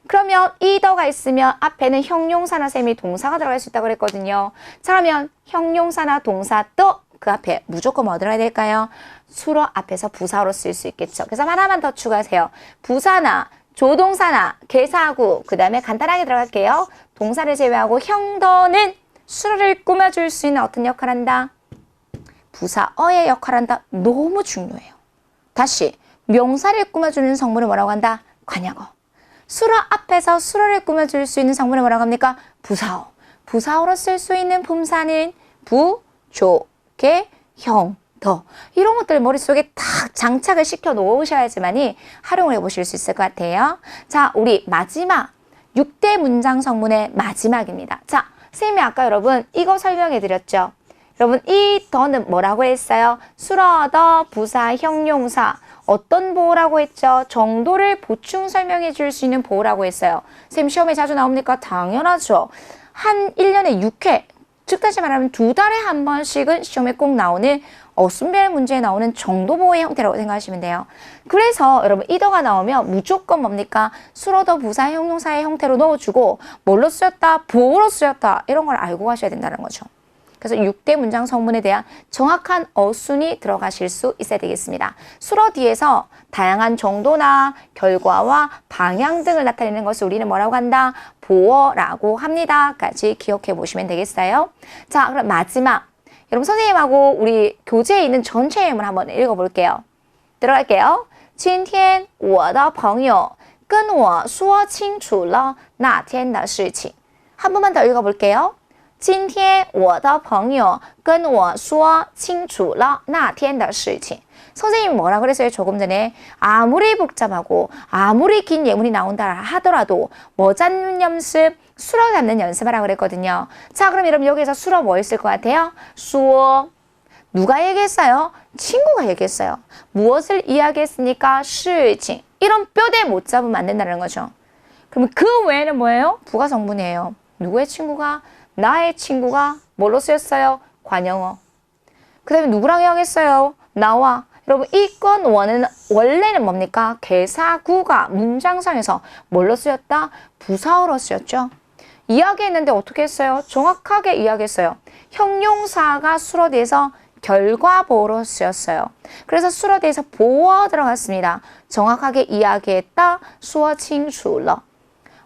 그러면 이 더가 있으면 앞에는 형용사나 셈이 동사가 들어갈 수 있다고 그랬거든요. 자, 그러면 형용사나 동사 또 그 앞에 무조건 뭐 들어가야 될까요? 수러 앞에서 부사로 쓸 수 있겠죠. 그래서 하나만 더 추가하세요. 부사나 조동사나 개사구, 그 다음에 간단하게 들어갈게요. 동사를 제외하고 형더는 수러를 꾸며줄 수 있는 어떤 역할을 한다? 부사어의 역할을 한다. 너무 중요해요. 다시 명사를 꾸며주는 성분을 뭐라고 한다? 관형어. 수러 앞에서 수러를 꾸며줄 수 있는 성분을 뭐라고 합니까? 부사어. 부사어로 쓸 수 있는 품사는 부, 조, 개, 형, 더. 이런 것들 머릿속에 딱 장착을 시켜 놓으셔야지만이 활용을 해보실 수 있을 것 같아요. 자, 우리 마지막 6대 문장 성분의 마지막입니다. 자, 선생님이 아까 여러분 이거 설명해 드렸죠. 여러분 이 더는 뭐라고 했어요? 수러, 더, 부사, 형용사. 어떤 보호라고 했죠? 정도를 보충 설명해 줄 수 있는 보호라고 했어요. 선생님 시험에 자주 나옵니까? 당연하죠. 한 1년에 6회, 즉 다시 말하면 2달에 한 번씩은 시험에 꼭 나오는 어순별 문제에 나오는 정도 보호의 형태라고 생각하시면 돼요. 그래서 여러분 이 더가 나오면 무조건 뭡니까? 수러, 더, 부사, 형용사의 형태로 넣어주고 뭘로 쓰였다? 보호로 쓰였다. 이런 걸 알고 가셔야 된다는 거죠. 그래서 6대 문장 성분에 대한 정확한 어순이 들어가실 수 있어야 되겠습니다. 수러 뒤에서 다양한 정도나 결과와 방향 등을 나타내는 것을 우리는 뭐라고 한다? 보어라고 합니다. 까지 기억해 보시면 되겠어요. 자, 그럼 마지막. 여러분 선생님하고 우리 교재에 있는 전체 예문 한번 읽어볼게요. 들어갈게요. 今天我的朋友跟我说清楚了那天的事情. 한 번만 더 읽어볼게요. 今天我的朋友跟我说清楚了那天的事情. 선생님이 뭐라 그랬어요? 조금 전에 아무리 복잡하고 아무리 긴 예문이 나온다 하더라도 뭐 잡는 연습? 수러 잡는 연습을 하라고 그랬거든요. 자, 그럼 여러분 여기서 수러 뭐 있을 것 같아요? 수어. 누가 얘기했어요? 친구가 얘기했어요. 무엇을 이야기했습니까? 事情. 이런 뼈대 못 잡으면 안 된다는 거죠. 그러면 그 외에는 뭐예요? 부가 성분이에요. 누구의 친구가? 나의 친구가 뭘로 쓰였어요? 관형어. 그 다음에 누구랑 이야기했어요? 나와. 여러분 이 건 원래는 뭡니까? 개사구가 문장상에서 뭘로 쓰였다? 부사어로 쓰였죠. 이야기했는데 어떻게 했어요? 정확하게 이야기했어요. 형용사가 수러 뒤에서 결과보호로 쓰였어요. 그래서 수러 뒤에서 보어 들어갔습니다. 정확하게 이야기했다. 说清楚了.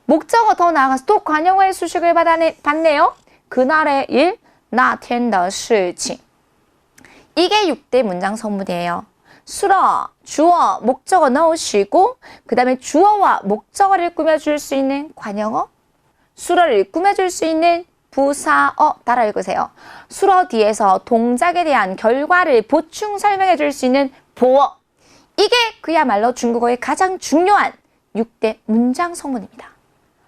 목적어 더 나아가서 또 관형어의 수식을 받네요. 그날의 일, 那天的事情. 이게 6대 문장 성분이에요. 수러, 주어, 목적어 넣으시고 그 다음에 주어와 목적어를 꾸며줄 수 있는 관형어, 수러를 꾸며줄 수 있는 부사어 따라 읽으세요. 수러 뒤에서 동작에 대한 결과를 보충 설명해 줄 수 있는 보어. 이게 그야말로 중국어의 가장 중요한 6대 문장 성분입니다.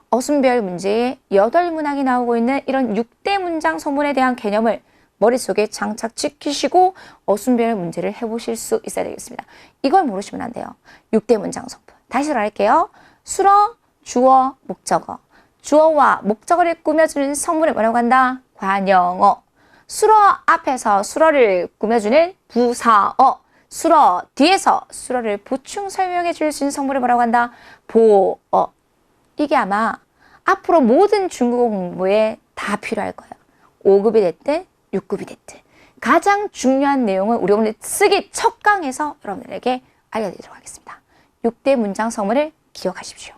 어순별 문제에 8문항이 나오고 있는 이런 6대 문장 성분에 대한 개념을 머릿속에 장착시키시고 어순별 문제를 해보실 수 있어야 되겠습니다. 이걸 모르시면 안 돼요. 6대 문장 성분. 다시 들어갈게요. 수어, 주어, 목적어. 주어와 목적어를 꾸며주는 성분을 뭐라고 한다? 관형어. 수어 앞에서 수어를 꾸며주는 부사어. 수어 뒤에서 수어를 보충 설명해 줄 수 있는 성분을 뭐라고 한다? 보어. 이게 아마 앞으로 모든 중국어 공부에 다 필요할 거예요. 5급이 됐든 6급이 됐든. 가장 중요한 내용은 우리 오늘 쓰기 첫 강에서 여러분들에게 알려드리도록 하겠습니다. 6대 문장 성분을 기억하십시오.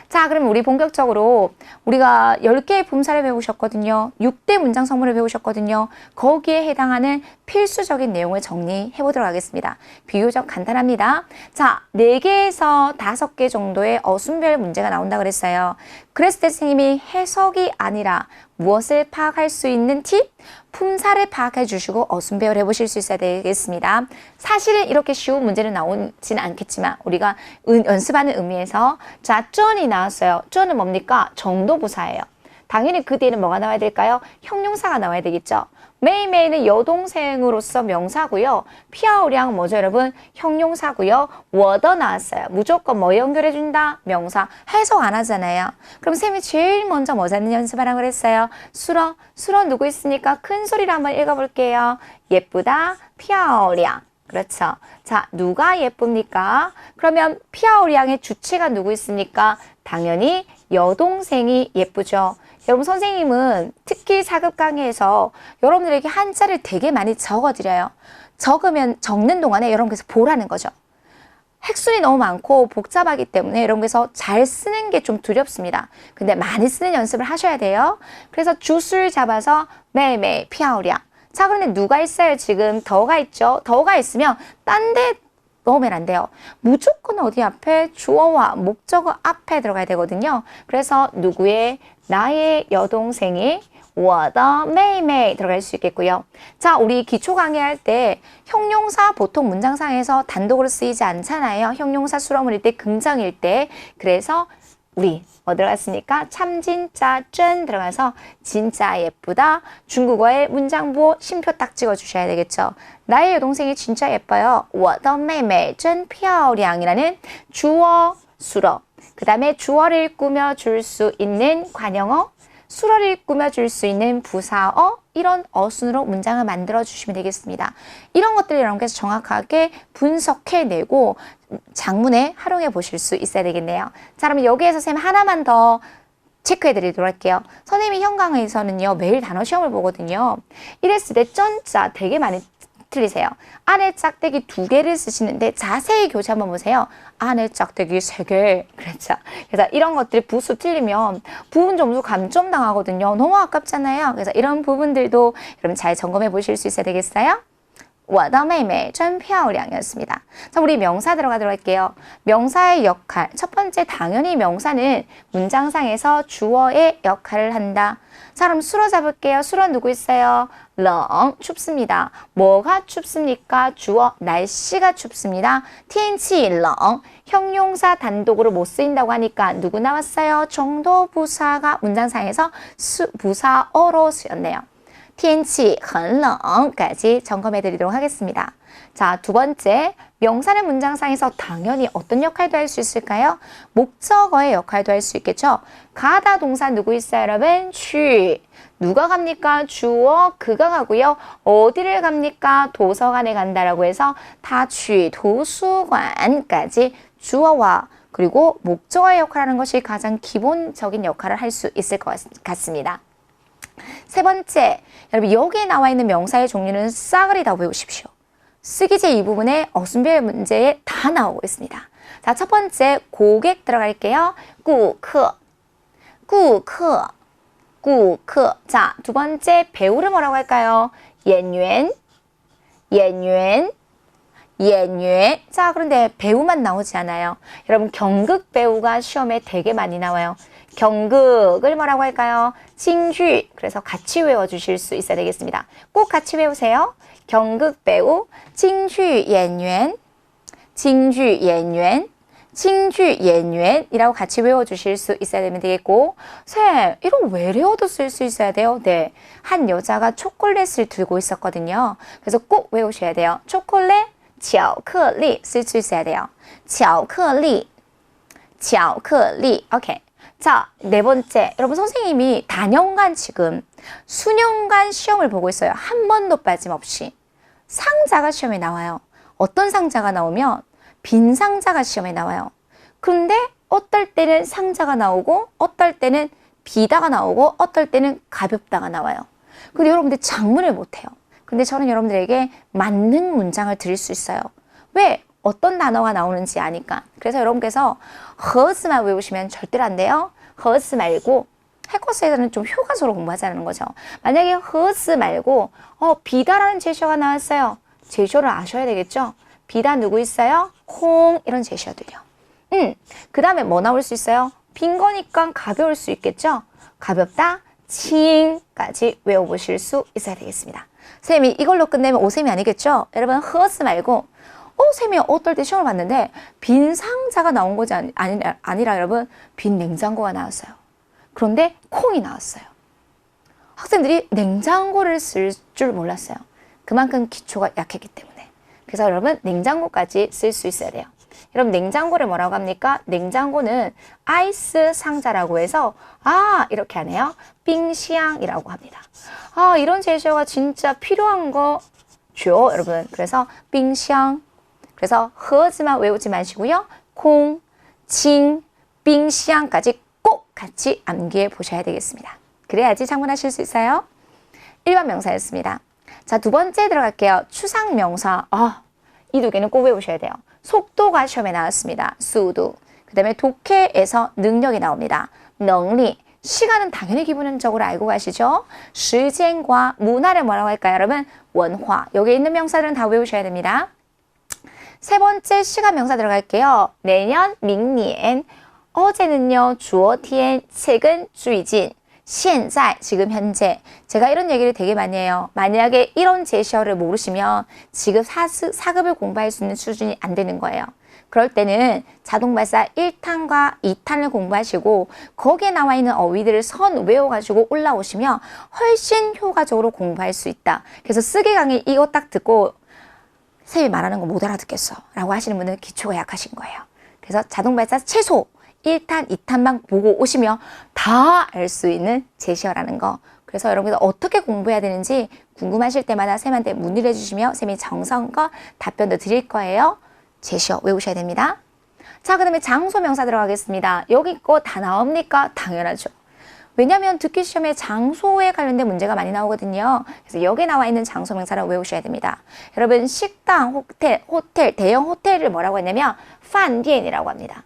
자, 그럼 우리 본격적으로 우리가 10개의 품사를 배우셨거든요. 6대 문장 성분을 배우셨거든요. 거기에 해당하는 필수적인 내용을 정리해 보도록 하겠습니다. 비교적 간단합니다. 자, 4개에서 5개 정도의 어순별 문제가 나온다 그랬어요. 그랬을 때 선생님이 해석이 아니라 무엇을 파악할 수 있는 팁? 품사를 파악해 주시고 어순배열 해보실 수 있어야 되겠습니다. 사실은 이렇게 쉬운 문제는 나오지는 않겠지만 우리가 연습하는 의미에서 자, 쩐이 나왔어요. 쩐은 뭡니까? 정도부사예요. 당연히 그 뒤에는 뭐가 나와야 될까요? 형용사가 나와야 되겠죠. 메이메이는 여동생으로서 명사고요. 피아오량 뭐죠 여러분? 형용사고요. 워더 나왔어요. 무조건 뭐 연결해준다? 명사. 해석 안 하잖아요. 그럼 쌤이 제일 먼저 뭐 잡는 연습하라고 그랬어요? 수러. 수러 누구 있으니까 큰 소리로 한번 읽어볼게요. 예쁘다. 피아오량. 그렇죠. 자, 누가 예쁩니까? 그러면 피아오량의 주체가 누구 있습니까? 당연히 여동생이 예쁘죠. 여러분 선생님은 특히 4급 강의에서 여러분들에게 한자를 되게 많이 적어드려요. 적으면 적는 동안에 여러분께서 보라는 거죠. 핵순이 너무 많고 복잡하기 때문에 여러분께서 잘 쓰는 게 좀 두렵습니다. 근데 많이 쓰는 연습을 하셔야 돼요. 그래서 주술 잡아서 매일매일 피아오랴. 자, 그런데 누가 있어요? 지금 더가 있죠? 더가 있으면 딴 데 넣으면 안 돼요. 무조건 어디 앞에 주어와 목적어 앞에 들어가야 되거든요. 그래서 누구의 나의 여동생이 我的妹妹 들어갈 수 있겠고요. 자, 우리 기초 강의할 때 형용사 보통 문장상에서 단독으로 쓰이지 않잖아요. 형용사 수러물일 때, 긍정일 때. 그래서 우리 뭐 들어갔습니까? 참 진짜 쩐 들어가서 진짜 예쁘다. 중국어의 문장부 심표 딱 찍어 주셔야 되겠죠. 나의 여동생이 진짜 예뻐요. 我的妹妹真漂亮이라는 주어, 수러. 그 다음에 주어를 꾸며줄 수 있는 관형어, 수어를 꾸며줄 수 있는 부사어, 이런 어순으로 문장을 만들어 주시면 되겠습니다. 이런 것들을 여러분께서 정확하게 분석해내고 장문에 활용해 보실 수 있어야 되겠네요. 자, 그러면 여기에서 쌤 하나만 더 체크해 드리도록 할게요. 선생님이 현 강의에서는요, 매일 단어 시험을 보거든요. 이랬을 때 쩐자 되게 많이 틀리세요. 안에 짝대기 2개를 쓰시는데 자세히 교재 한번 보세요. 안에 짝대기 3개. 그렇죠. 그래서 이런 것들이 부수 틀리면 부분 점수 감점 당하거든요. 너무 아깝잖아요. 그래서 이런 부분들도 여러분 잘 점검해 보실 수 있어야 되겠어요? 我的妹妹真漂亮이었습니다. 자, 우리 명사 들어가도록 할게요. 명사의 역할. 첫 번째, 당연히 명사는 문장상에서 주어의 역할을 한다. 자, 그럼 수로 잡을게요. 수로 누구 있어요? 冷, 춥습니다. 뭐가 춥습니까? 주어, 날씨가 춥습니다. 天气冷, 형용사 단독으로 못 쓰인다고 하니까 누구 나왔어요? 정도부사가 문장상에서 부사어로 쓰였네요. 天气很冷까지 점검해 드리도록 하겠습니다. 자, 두 번째, 명사는 문장상에서 당연히 어떤 역할도 할 수 있을까요? 목적어의 역할도 할 수 있겠죠? 가다 동사 누구 있어요, 여러분? 去. 누가 갑니까? 주어, 그가 가고요. 어디를 갑니까? 도서관에 간다라고 해서 다去 도서관까지 주어와 그리고 목적어의 역할을 하는 것이 가장 기본적인 역할을 할 수 있을 것 같습니다. 세 번째, 여러분 여기에 나와 있는 명사의 종류는 싸그리 다 외우십시오. 쓰기제 이 부분에 어순별 문제에 다 나오고 있습니다. 자, 첫 번째 고객 들어갈게요. 顾客, 顾客, 顾客. 자, 두 번째 배우를 뭐라고 할까요? 演员, 演员, 演员. 자, 그런데 배우만 나오지 않아요. 여러분 경극 배우가 시험에 되게 많이 나와요. 경극을 뭐라고 할까요? 칭주. 그래서 같이 외워주실 수 있어야 되겠습니다. 꼭 같이 외우세요. 경극 배우, 칭주 演员, 칭주 演员, 칭주 연員이라고 같이 외워주실 수 있어야 되면 되겠고, 쌤, 이런 외래어도 쓸 수 있어야 돼요. 네, 한 여자가 초콜릿을 들고 있었거든요. 그래서 꼭 외우셔야 돼요. 초콜릿, 巧克力 쓸 수 있어야 돼요. 巧克力, 巧克力. 오케이. 자, 네 번째. 여러분, 선생님이 다년간 지금 수년간 시험을 보고 있어요. 한 번도 빠짐없이. 상자가 시험에 나와요. 어떤 상자가 나오면 빈 상자가 시험에 나와요. 그런데 어떨 때는 상자가 나오고 어떨 때는 비다가 나오고 어떨 때는 가볍다가 나와요. 근데 여러분들 작문을 못해요. 근데 저는 여러분들에게 맞는 문장을 드릴 수 있어요. 왜? 어떤 단어가 나오는지 아니까. 그래서 여러분께서 허스만 외우시면 절대로 안 돼요. 허스 말고 해커스에서는 좀 효과적으로 공부하자는 거죠. 만약에 허스 말고 비다라는 제시어가 나왔어요. 제시어를 아셔야 되겠죠. 비다 누구 있어요? 콩 이런 제시어들이요. 그 다음에 뭐 나올 수 있어요? 빈 거니까 가벼울 수 있겠죠. 가볍다, 칭까지 외워보실 수 있어야 되겠습니다. 쌤이 이걸로 끝내면 오쌤이 아니겠죠? 여러분 허스 말고 쌤이 어떨 때 시험을 봤는데 빈 상자가 나온 거지 아니라 여러분 빈 냉장고가 나왔어요. 그런데 콩이 나왔어요. 학생들이 냉장고를 쓸 줄 몰랐어요. 그만큼 기초가 약했기 때문에. 그래서 여러분 냉장고까지 쓸 수 있어야 돼요. 여러분 냉장고를 뭐라고 합니까? 냉장고는 아이스 상자라고 해서 이렇게 하네요. 빙시앙이라고 합니다. 이런 제시어가 진짜 필요한 거죠, 여러분. 그래서 빙시앙. 그래서 허즈만 외우지 마시고요. 콩, 칭, 빙시앙까지 꼭 같이 암기해 보셔야 되겠습니다. 그래야지 작문하실 수 있어요. 1번 명사였습니다. 자, 두 번째 들어갈게요. 추상 명사. 이 두 개는 꼭 외우셔야 돼요. 속도가 시험에 나왔습니다. 수도. 그 다음에 독해에서 능력이 나옵니다. 능리. 시간은 당연히 기본적으로 알고 가시죠. 시간과 문화를 뭐라고 할까요, 여러분? 원화. 여기 있는 명사들은 다 외우셔야 됩니다. 세 번째 시간 명사 들어갈게요. 내년,明年. 어제는요, 昨天, 최근, 最近. 现在, 지금 현재. 제가 이런 얘기를 되게 많이 해요. 만약에 이런 제시어를 모르시면 지금 4급을 공부할 수 있는 수준이 안 되는 거예요. 그럴 때는 자동발사 1탄과 2탄을 공부하시고 거기에 나와 있는 어휘들을 선 외워가지고 올라오시면 훨씬 효과적으로 공부할 수 있다. 그래서 쓰기 강의 이거 딱 듣고 쌤이 말하는 거 못 알아듣겠어 라고 하시는 분은 기초가 약하신 거예요. 그래서 자동발사 최소 1탄, 2탄만 보고 오시면 다 알 수 있는 제시어라는 거. 그래서 여러분들 어떻게 공부해야 되는지 궁금하실 때마다 쌤한테 문의를 해주시면 쌤이 정성껏 답변도 드릴 거예요. 제시어 외우셔야 됩니다. 자, 그 다음에 장소 명사 들어가겠습니다. 여기 거 다 나옵니까? 당연하죠. 왜냐하면 듣기 시험에 장소에 관련된 문제가 많이 나오거든요. 그래서 여기에 나와 있는 장소 명사를 외우셔야 됩니다. 여러분 식당, 호텔, 대형 호텔을 뭐라고 했냐면 饭店이라고 합니다.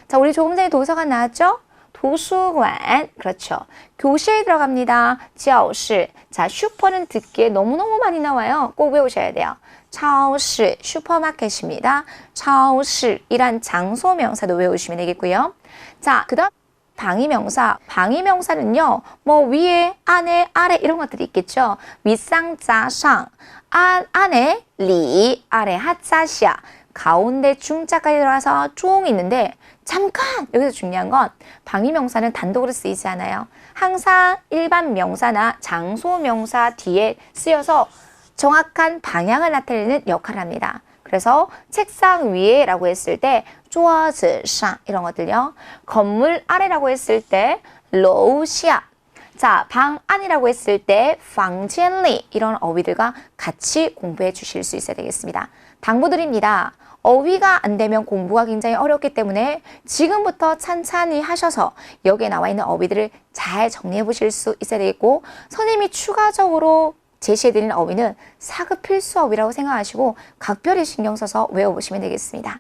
자, 우리 조금 전에 도서관 나왔죠? 도서관, 그렇죠. 교실 들어갑니다. 教室. 자, 슈퍼는 듣기에 너무너무 많이 나와요. 꼭 외우셔야 돼요. 超市, 슈퍼마켓입니다. 超市이란 장소 명사도 외우시면 되겠고요. 자, 그 다음 방위명사. 방위명사는요, 뭐 위에, 안에, 아래 이런 것들이 있겠죠. 윗상자상, 안에 리, 아래 하자시아, 가운데 중자까지 들어가서 쫑 있는데 잠깐! 여기서 중요한 건 방위명사는 단독으로 쓰이지 않아요. 항상 일반 명사나 장소 명사 뒤에 쓰여서 정확한 방향을 나타내는 역할을 합니다. 그래서 책상 위에 라고 했을 때 桌子上 이런 것들요. 건물 아래라고 했을 때 楼下. 자, 방 안이라고 했을 때 房间里 이런 어휘들과 같이 공부해 주실 수 있어야 되겠습니다. 당부드립니다. 어휘가 안 되면 공부가 굉장히 어렵기 때문에 지금부터 찬찬히 하셔서 여기에 나와 있는 어휘들을 잘 정리해 보실 수 있어야 되겠고, 선생님이 추가적으로 제시해드리는 어휘는 4급 필수 어휘라고 생각하시고 각별히 신경 써서 외워보시면 되겠습니다.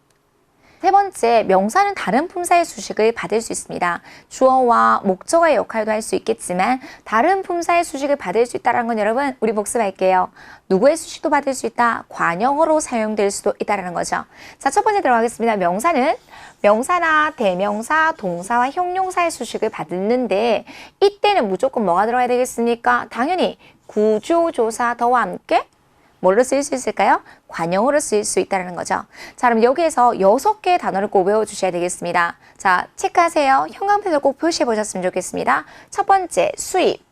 세 번째, 명사는 다른 품사의 수식을 받을 수 있습니다. 주어와 목적어의 역할도 할 수 있겠지만 다른 품사의 수식을 받을 수 있다는 건 여러분 우리 복습할게요. 누구의 수식도 받을 수 있다. 관형어로 사용될 수도 있다는 거죠. 자, 첫 번째 들어가겠습니다. 명사는 명사나 대명사, 동사와 형용사의 수식을 받는데 이때는 무조건 뭐가 들어가야 되겠습니까? 당연히 구조조사 더와 함께 뭘로 쓰일 수 있을까요? 관용어로 쓰일 수 있다는 거죠. 자, 그럼 여기에서 6개의 단어를 꼭 외워주셔야 되겠습니다. 자, 체크하세요. 형광펜으로 꼭 표시해 보셨으면 좋겠습니다. 첫 번째, 수입,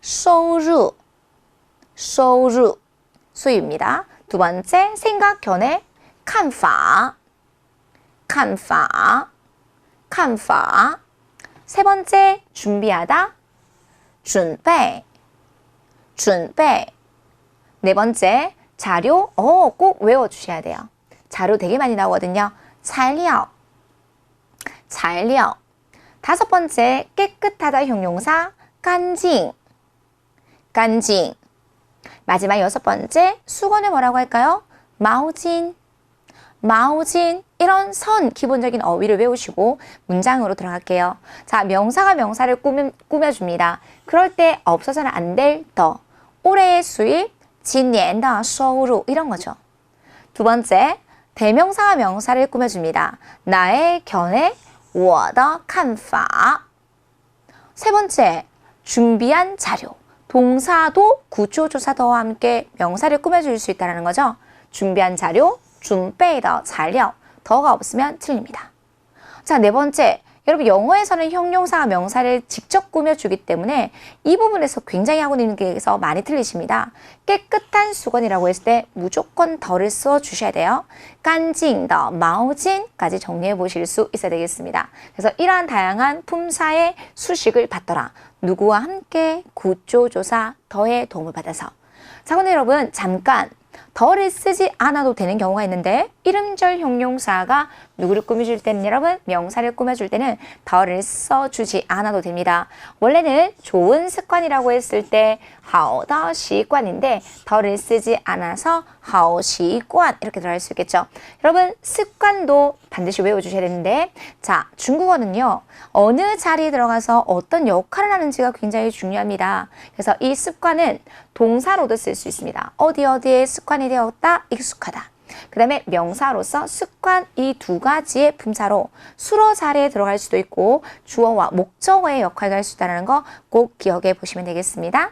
收入, 收入, 수입입니다. 두 번째, 생각, 견해, 看法, 看法, 看法. 세 번째, 준비하다, 准备, 准备. 네 번째, 자료, 꼭 외워주셔야 돼요. 자료 되게 많이 나오거든요. 材料, 材料. 다섯 번째, 깨끗하다 형용사, 干净, 干净. 마지막 여섯 번째, 수건을 뭐라고 할까요? 毛巾, 毛巾. 이런 선 기본적인 어휘를 외우시고 문장으로 들어갈게요. 자, 명사가 명사를 꾸며줍니다. 그럴 때 없어서는 안 될 더. 올해의 수입, 今年的收入 이런 거죠. 두 번째, 대명사가 명사를 꾸며줍니다. 나의 견해, 我的看法. 세 번째, 준비한 자료. 동사도 구조조사더와 함께 명사를 꾸며줄 수 있다는 거죠. 준비한 자료, 准备的材料. 더가 없으면 틀립니다. 자, 네 번째, 여러분 영어에서는 형용사가 명사를 직접 꾸며주기 때문에 이 부분에서 굉장히 하고 있는 게서 많이 틀리십니다. 깨끗한 수건이라고 했을 때 무조건 더를 써주셔야 돼요. 干净的毛巾까지 정리해 보실 수 있어야 되겠습니다. 그래서 이러한 다양한 품사의 수식을 받더라. 누구와 함께 구조조사 더의 도움을 받아서. 자, 근데 여러분 잠깐 더를 쓰지 않아도 되는 경우가 있는데 이름절 형용사가 누구를 꾸며줄 때는 여러분 명사를 꾸며줄 때는 더를 써주지 않아도 됩니다. 원래는 좋은 습관이라고 했을 때 好的习惯인데 더를 쓰지 않아서 好习惯 이렇게 들어갈 수 있겠죠. 여러분 습관도 반드시 외워주셔야 되는데 자, 중국어는요 어느 자리에 들어가서 어떤 역할을 하는지가 굉장히 중요합니다. 그래서 이 습관은 동사로도 쓸 수 있습니다. 어디에 습관이 되었다, 익숙하다. 그 다음에 명사로서 습관 이 두 가지의 품사로 수로 자리에 들어갈 수도 있고 주어와 목적어의 역할을 할 수 있다는 거 꼭 기억해 보시면 되겠습니다.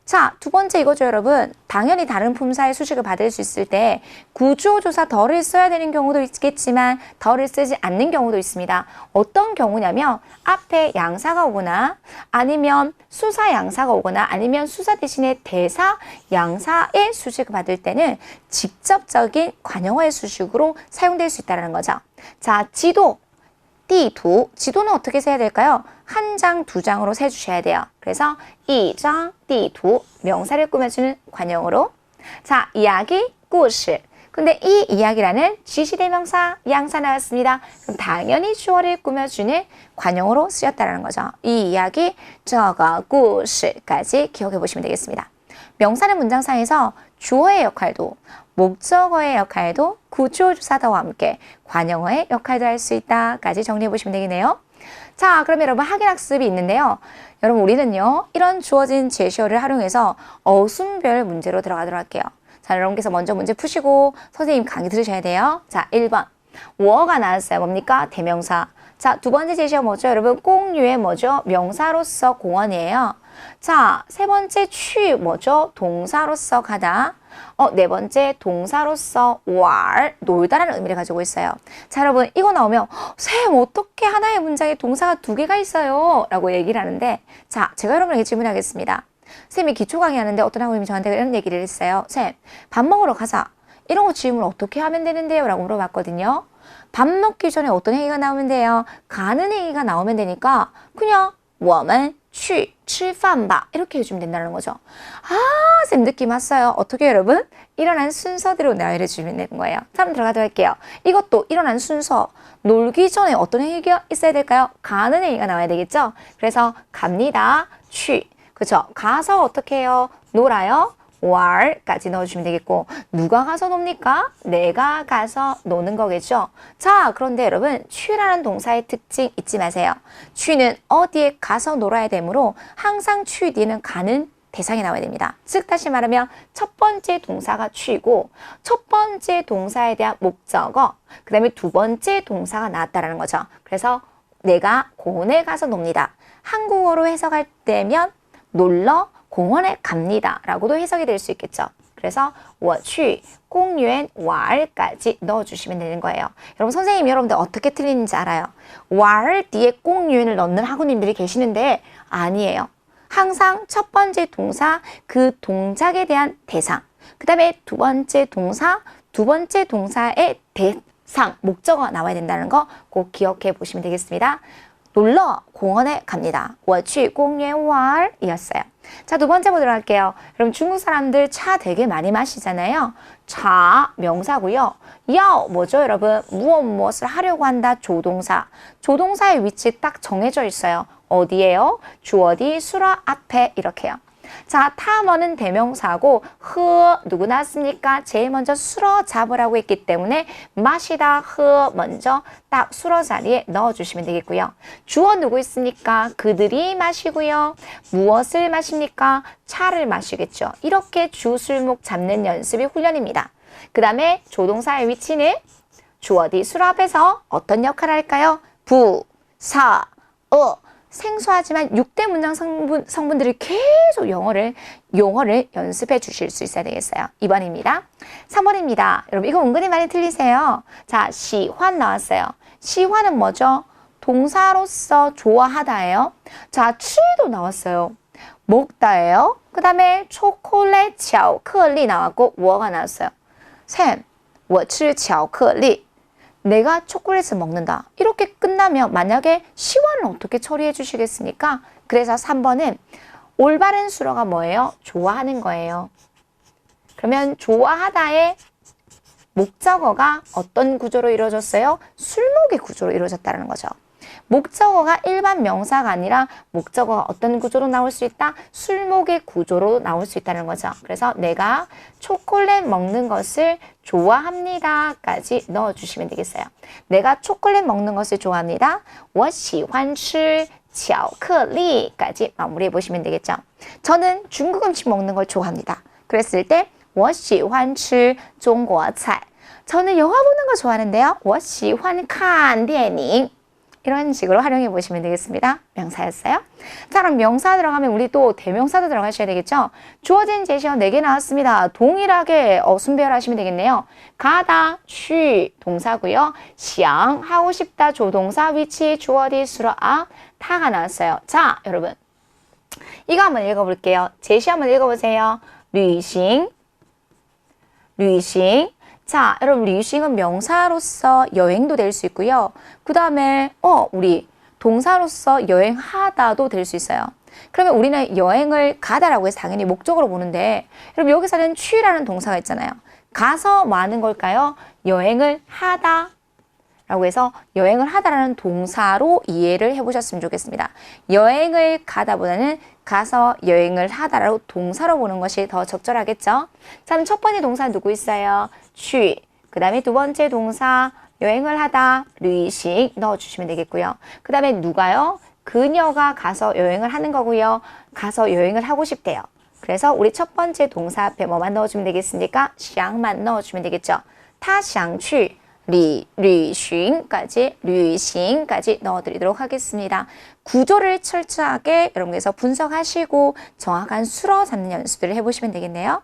자, 두 번째 이거죠, 여러분. 당연히 다른 품사의 수식을 받을 수 있을 때 구조조사 더를 써야 되는 경우도 있겠지만 더를 쓰지 않는 경우도 있습니다. 어떤 경우냐면 앞에 양사가 오거나 아니면 수사 양사가 오거나 아니면 수사 대신에 대사 양사의 수식을 받을 때는 직접적인 관용어의 수식으로 사용될 수 있다는 거죠. 자, 지도, 띠두. 지도는 어떻게 세야 될까요? 한 장, 두 장으로 세주셔야 돼요. 그래서 이 장, 띠두 명사를 꾸며주는 관용어로. 자, 이야기, 故事. 근데 이 이야기라는 지시대명사, 양사 나왔습니다. 그럼 당연히 주어를 꾸며주는 관용어로 쓰였다는 거죠. 이 이야기, 这个故事까지 기억해 보시면 되겠습니다. 명사는 문장상에서 주어의 역할도 목적어의 역할도 구조조사더와 함께 관용어의 역할도 할 수 있다까지 정리해 보시면 되겠네요. 자, 그럼 여러분 확인학습이 있는데요. 여러분 우리는요 이런 주어진 제시어를 활용해서 어순별 문제로 들어가도록 할게요. 자, 여러분께서 먼저 문제 푸시고 선생님 강의 들으셔야 돼요. 자, 1번 我가 나왔어요. 뭡니까? 대명사. 자, 두 번째 제시어 뭐죠? 여러분 꽁유의 뭐죠? 명사로서 공원이에요. 자, 세 번째 취 뭐죠? 동사로서 가다. 네 번째 동사로서 왈, 놀다라는 의미를 가지고 있어요. 자, 여러분 이거 나오면 쌤 어떻게 하나의 문장에 동사가 두 개가 있어요? 라고 얘기를 하는데 자, 제가 여러분에게 질문하겠습니다. 쌤이 기초 강의하는데 어떤 학우님이 저한테 이런 얘기를 했어요. 쌤, 밥 먹으러 가자. 이런 거 질문 어떻게 하면 되는데요? 라고 물어봤거든요. 밥 먹기 전에 어떤 행위가 나오면 돼요? 가는 행위가 나오면 되니까 그냥 我们去吃饭吧 이렇게 해주면 된다는 거죠. 아, 쌤 느낌 왔어요. 어떻게 여러분? 일어난 순서대로 나열해 주면 되는 거예요. 다음 들어가도록 할게요. 이것도 일어난 순서. 놀기 전에 어떤 행위가 있어야 될까요? 가는 행위가 나와야 되겠죠? 그래서 갑니다. 취. 그죠? 가서 어떻게 해요? 놀아요. war까지 넣어주시면 되겠고 누가 가서 놉니까? 내가 가서 노는 거겠죠. 자, 그런데 여러분 취라는 동사의 특징 잊지 마세요. 취는 어디에 가서 놀아야 되므로 항상 취 뒤에는 가는 대상이 나와야 됩니다. 즉 다시 말하면 첫 번째 동사가 취이고 첫 번째 동사에 대한 목적어 그 다음에 두 번째 동사가 나왔다는 거죠. 그래서 내가 공원에 가서 놉니다. 한국어로 해석할 때면 놀러 공원에 갑니다 라고도 해석이 될 수 있겠죠. 그래서 我去公园玩 까지 넣어주시면 되는 거예요. 여러분 선생님이 여러분들 어떻게 틀리는지 알아요? 玩 뒤에 公园을 넣는 학우님들이 계시는데 아니에요. 항상 첫 번째 동사 그 동작에 대한 대상, 그 다음에 두 번째 동사의 대상, 목적어가 나와야 된다는 거 꼭 기억해 보시면 되겠습니다. 놀러 공원에 갑니다. 我去公园玩 이었어요. 자, 두 번째 보도록 할게요. 여러분 중국 사람들 차 되게 많이 마시잖아요. 차 명사고요. 야 뭐죠 여러분? 무엇을 하려고 한다 조동사. 조동사의 위치 딱 정해져 있어요. 어디예요? 주어디 수러 앞에 이렇게요. 자, 타머는 대명사고 흐 누구 나왔습니까? 제일 먼저 수러 잡으라고 했기 때문에 마시다 흐 먼저 딱 수러 자리에 넣어주시면 되겠고요. 주어 누구 있습니까? 그들이 마시고요. 무엇을 마십니까? 차를 마시겠죠. 이렇게 주술목 잡는 연습이 훈련입니다. 그 다음에 조동사의 위치는 주어디 수러 앞에서 어떤 역할을 할까요? 부, 사, 생소하지만 6대 문장 성분들이 계속 영어를 연습해 주실 수 있어야 되겠어요. 2번입니다. 3번입니다. 여러분 이거 은근히 많이 틀리세요. 자, 시환 나왔어요. 시환은 뭐죠? 동사로서 좋아하다예요. 자, 추도 나왔어요. 먹다예요. 그 다음에 초콜릿 巧克力 나왔고 워가 나왔어요. 샘, 我吃巧克力 내가 초콜릿을 먹는다. 이렇게 끝나면 만약에 시원을 어떻게 처리해 주시겠습니까? 그래서 3번은 올바른 수로가 뭐예요? 좋아하는 거예요. 그러면 좋아하다의 목적어가 어떤 구조로 이루어졌어요? 술목의 구조로 이루어졌다는 거죠. 목적어가 일반 명사가 아니라 목적어가 어떤 구조로 나올 수 있다? 술목의 구조로 나올 수 있다는 거죠. 그래서 내가 초콜릿 먹는 것을 좋아합니다 까지 넣어주시면 되겠어요. 내가 초콜릿 먹는 것을 좋아합니다. 我喜欢吃巧克力 까지 마무리해 보시면 되겠죠. 저는 중국 음식 먹는 걸 좋아합니다. 그랬을 때 我喜欢吃中国菜 저는 영화 보는 거 좋아하는데요. 我喜欢看电影 이런 식으로 활용해 보시면 되겠습니다. 명사였어요. 자, 그럼 명사 들어가면 우리 또 대명사도 들어가셔야 되겠죠? 주어진 제시어 4개 나왔습니다. 동일하게 순배열하시면 되겠네요. 가다, 쉬 동사고요. 想 하고 싶다 조동사 위치 주어디 수러 타가 나왔어요. 자, 여러분 이거 한번 읽어볼게요. 제시 한번 읽어보세요. 旅行 자, 여러분 리싱은 명사로서 여행도 될 수 있고요. 그 다음에 우리 동사로서 여행하다도 될 수 있어요. 그러면 우리는 여행을 가다라고 해서 당연히 목적으로 보는데 여러분 여기서는 취라는 동사가 있잖아요. 가서 뭐 하는 걸까요? 여행을 하다 라고 해서 여행을 하다라는 동사로 이해를 해보셨으면 좋겠습니다. 여행을 가다보다는 가서 여행을 하다라고 동사로 보는 것이 더 적절하겠죠? 자, 그럼 첫 번째 동사 누구 있어요? 취. 그 다음에 두 번째 동사 여행을 하다, 旅行 넣어주시면 되겠고요. 그 다음에 누가요? 그녀가 가서 여행을 하는 거고요. 가서 여행을 하고 싶대요. 그래서 우리 첫 번째 동사 앞에 뭐만 넣어주면 되겠습니까? 想만 넣어주면 되겠죠. 他想去 旅行까지 넣어드리도록 하겠습니다. 구조를 철저하게 여러분께서 분석하시고 정확한 수로 잡는 연습들을 해보시면 되겠네요.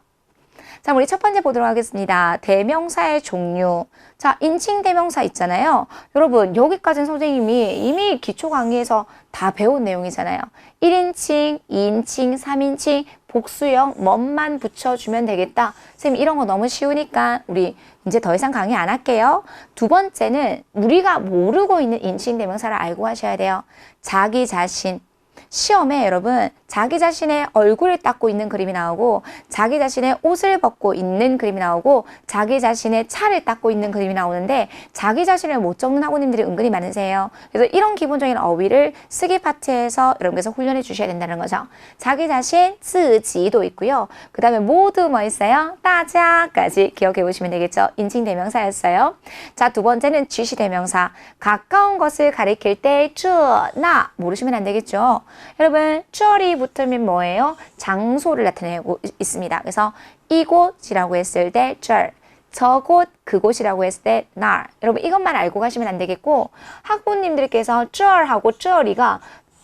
자, 우리 첫 번째 보도록 하겠습니다. 대명사의 종류. 자, 인칭 대명사 있잖아요. 여러분, 여기까지는 선생님이 이미 기초 강의에서 다 배운 내용이잖아요. 1인칭, 2인칭, 3인칭, 복수형, 뭐만 붙여주면 되겠다. 선생님, 이런 거 너무 쉬우니까 우리 이제 더 이상 강의 안 할게요. 두 번째는 우리가 모르고 있는 인칭 대명사를 알고 하셔야 돼요. 자기 자신. 시험에 여러분 자기 자신의 얼굴을 닦고 있는 그림이 나오고 자기 자신의 옷을 벗고 있는 그림이 나오고 자기 자신의 차를 닦고 있는 그림이 나오는데 자기 자신을 못 적는 학우님들이 은근히 많으세요. 그래서 이런 기본적인 어휘를 쓰기 파트에서 여러분께서 훈련해 주셔야 된다는 거죠. 자기 자신, 自己도 있고요. 그 다음에 모두 뭐 있어요? 大家까지 기억해 보시면 되겠죠. 인칭 대명사였어요. 자, 두 번째는 지시 대명사. 가까운 것을 가리킬 때 这, 那 모르시면 안 되겠죠. 여러분, 这리 붙으면 뭐예요? 장소를 나타내고 있습니다. 그래서 이곳이라고 했을 때 这, 저곳, 그곳이라고 했을 때 那. 여러분, 이것만 알고 가시면 안 되겠고 학부모님들께서 这하고 这리가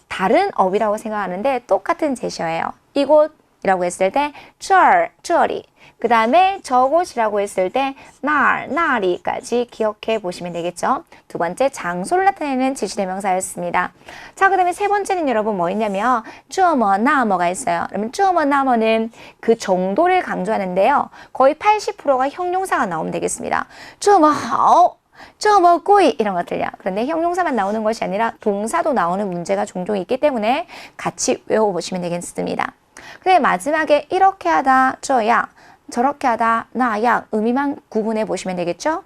다른 어휘라고 생각하는데 똑같은 제시어예요. 이곳, 이라고 했을 때 这儿, 这里. 그 다음에 저곳이라고 했을 때 那儿, 那里까지 기억해 보시면 되겠죠. 두 번째 장소를 나타내는 지시대명사였습니다. 자, 그 다음에 세 번째는 여러분 뭐 있냐면 这么那么가 있어요. 그러면 这么那么는 그 정도를 강조하는데요. 거의 80%가 형용사가 나오면 되겠습니다. 这么好, 这么贵 이런 것들요. 그런데 형용사만 나오는 것이 아니라 동사도 나오는 문제가 종종 있기 때문에 같이 외워보시면 되겠습니다. 그다음에 마지막에 이렇게 하다, 这样, 저렇게 하다, 那样 의미만 구분해 보시면 되겠죠?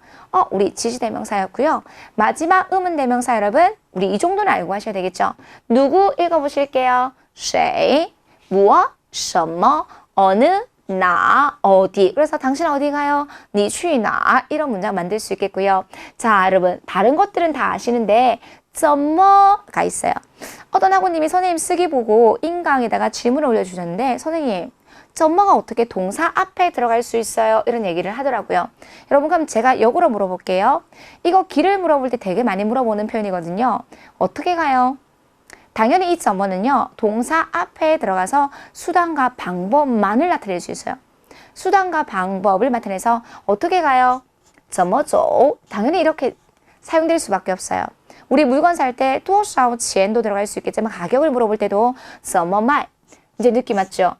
우리 지시대명사였고요. 마지막 의문대명사 여러분, 우리 이 정도는 알고 하셔야 되겠죠? 누구 읽어보실게요. 谁, 무엇, 什么, 어느, 나, 어디. 그래서 당신 어디 가요? 你去哪? 이런 문장 만들 수 있겠고요. 자, 여러분, 다른 것들은 다 아시는데 怎么가 있어요. 어떤 학우님이 선생님 쓰기 보고 인강에다가 질문을 올려주셨는데 선생님, 怎么가 어떻게 동사 앞에 들어갈 수 있어요? 이런 얘기를 하더라고요. 여러분, 그럼 제가 역으로 물어볼게요. 이거 길을 물어볼 때 되게 많이 물어보는 표현이거든요. 어떻게 가요? 당연히 이 怎么는요. 동사 앞에 들어가서 수단과 방법만을 나타낼 수 있어요. 수단과 방법을 나타내서 어떻게 가요? 怎么走? 당연히 이렇게 사용될 수밖에 없어요. 우리 물건 살 때 多少钱도 들어갈 수 있겠지만 가격을 물어볼 때도 怎么卖? 이제 느낌 맞죠?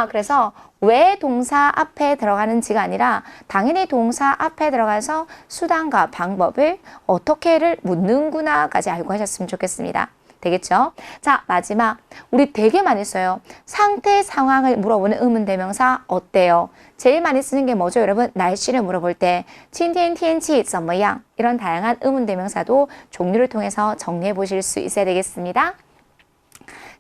그래서 왜 동사 앞에 들어가는지가 아니라 당연히 동사 앞에 들어가서 수단과 방법을 어떻게를 묻는구나까지 알고 하셨으면 좋겠습니다. 되겠죠? 자, 마지막 우리 되게 많이 써요. 상태 상황을 물어보는 의문대명사 어때요? 제일 많이 쓰는 게 뭐죠, 여러분? 날씨를 물어볼 때 今天天气怎么样? 이런 다양한 의문대명사도 종류를 통해서 정리해 보실 수 있어야 되겠습니다.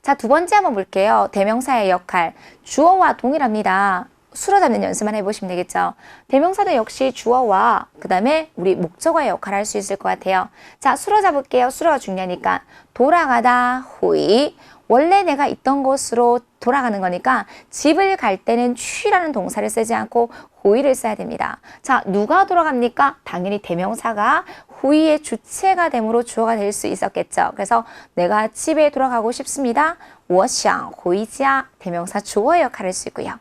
자, 두 번째 한번 볼게요. 대명사의 역할. 주어와 동일합니다. 수로 잡는 연습만 해보시면 되겠죠. 대명사도 역시 주어와 그 다음에 우리 목적어의 역할을 할 수 있을 것 같아요. 자, 수로 잡을게요. 수로가 중요하니까. 돌아가다, 후이. 원래 내가 있던 곳으로 돌아가는 거니까 집을 갈 때는 취라는 동사를 쓰지 않고 후이를 써야 됩니다. 자, 누가 돌아갑니까? 당연히 대명사가 후이의 주체가 되므로 주어가 될 수 있었겠죠. 그래서 내가 집에 돌아가고 싶습니다. 我想回家 대명사 주어의 역할을 할 수 있고요.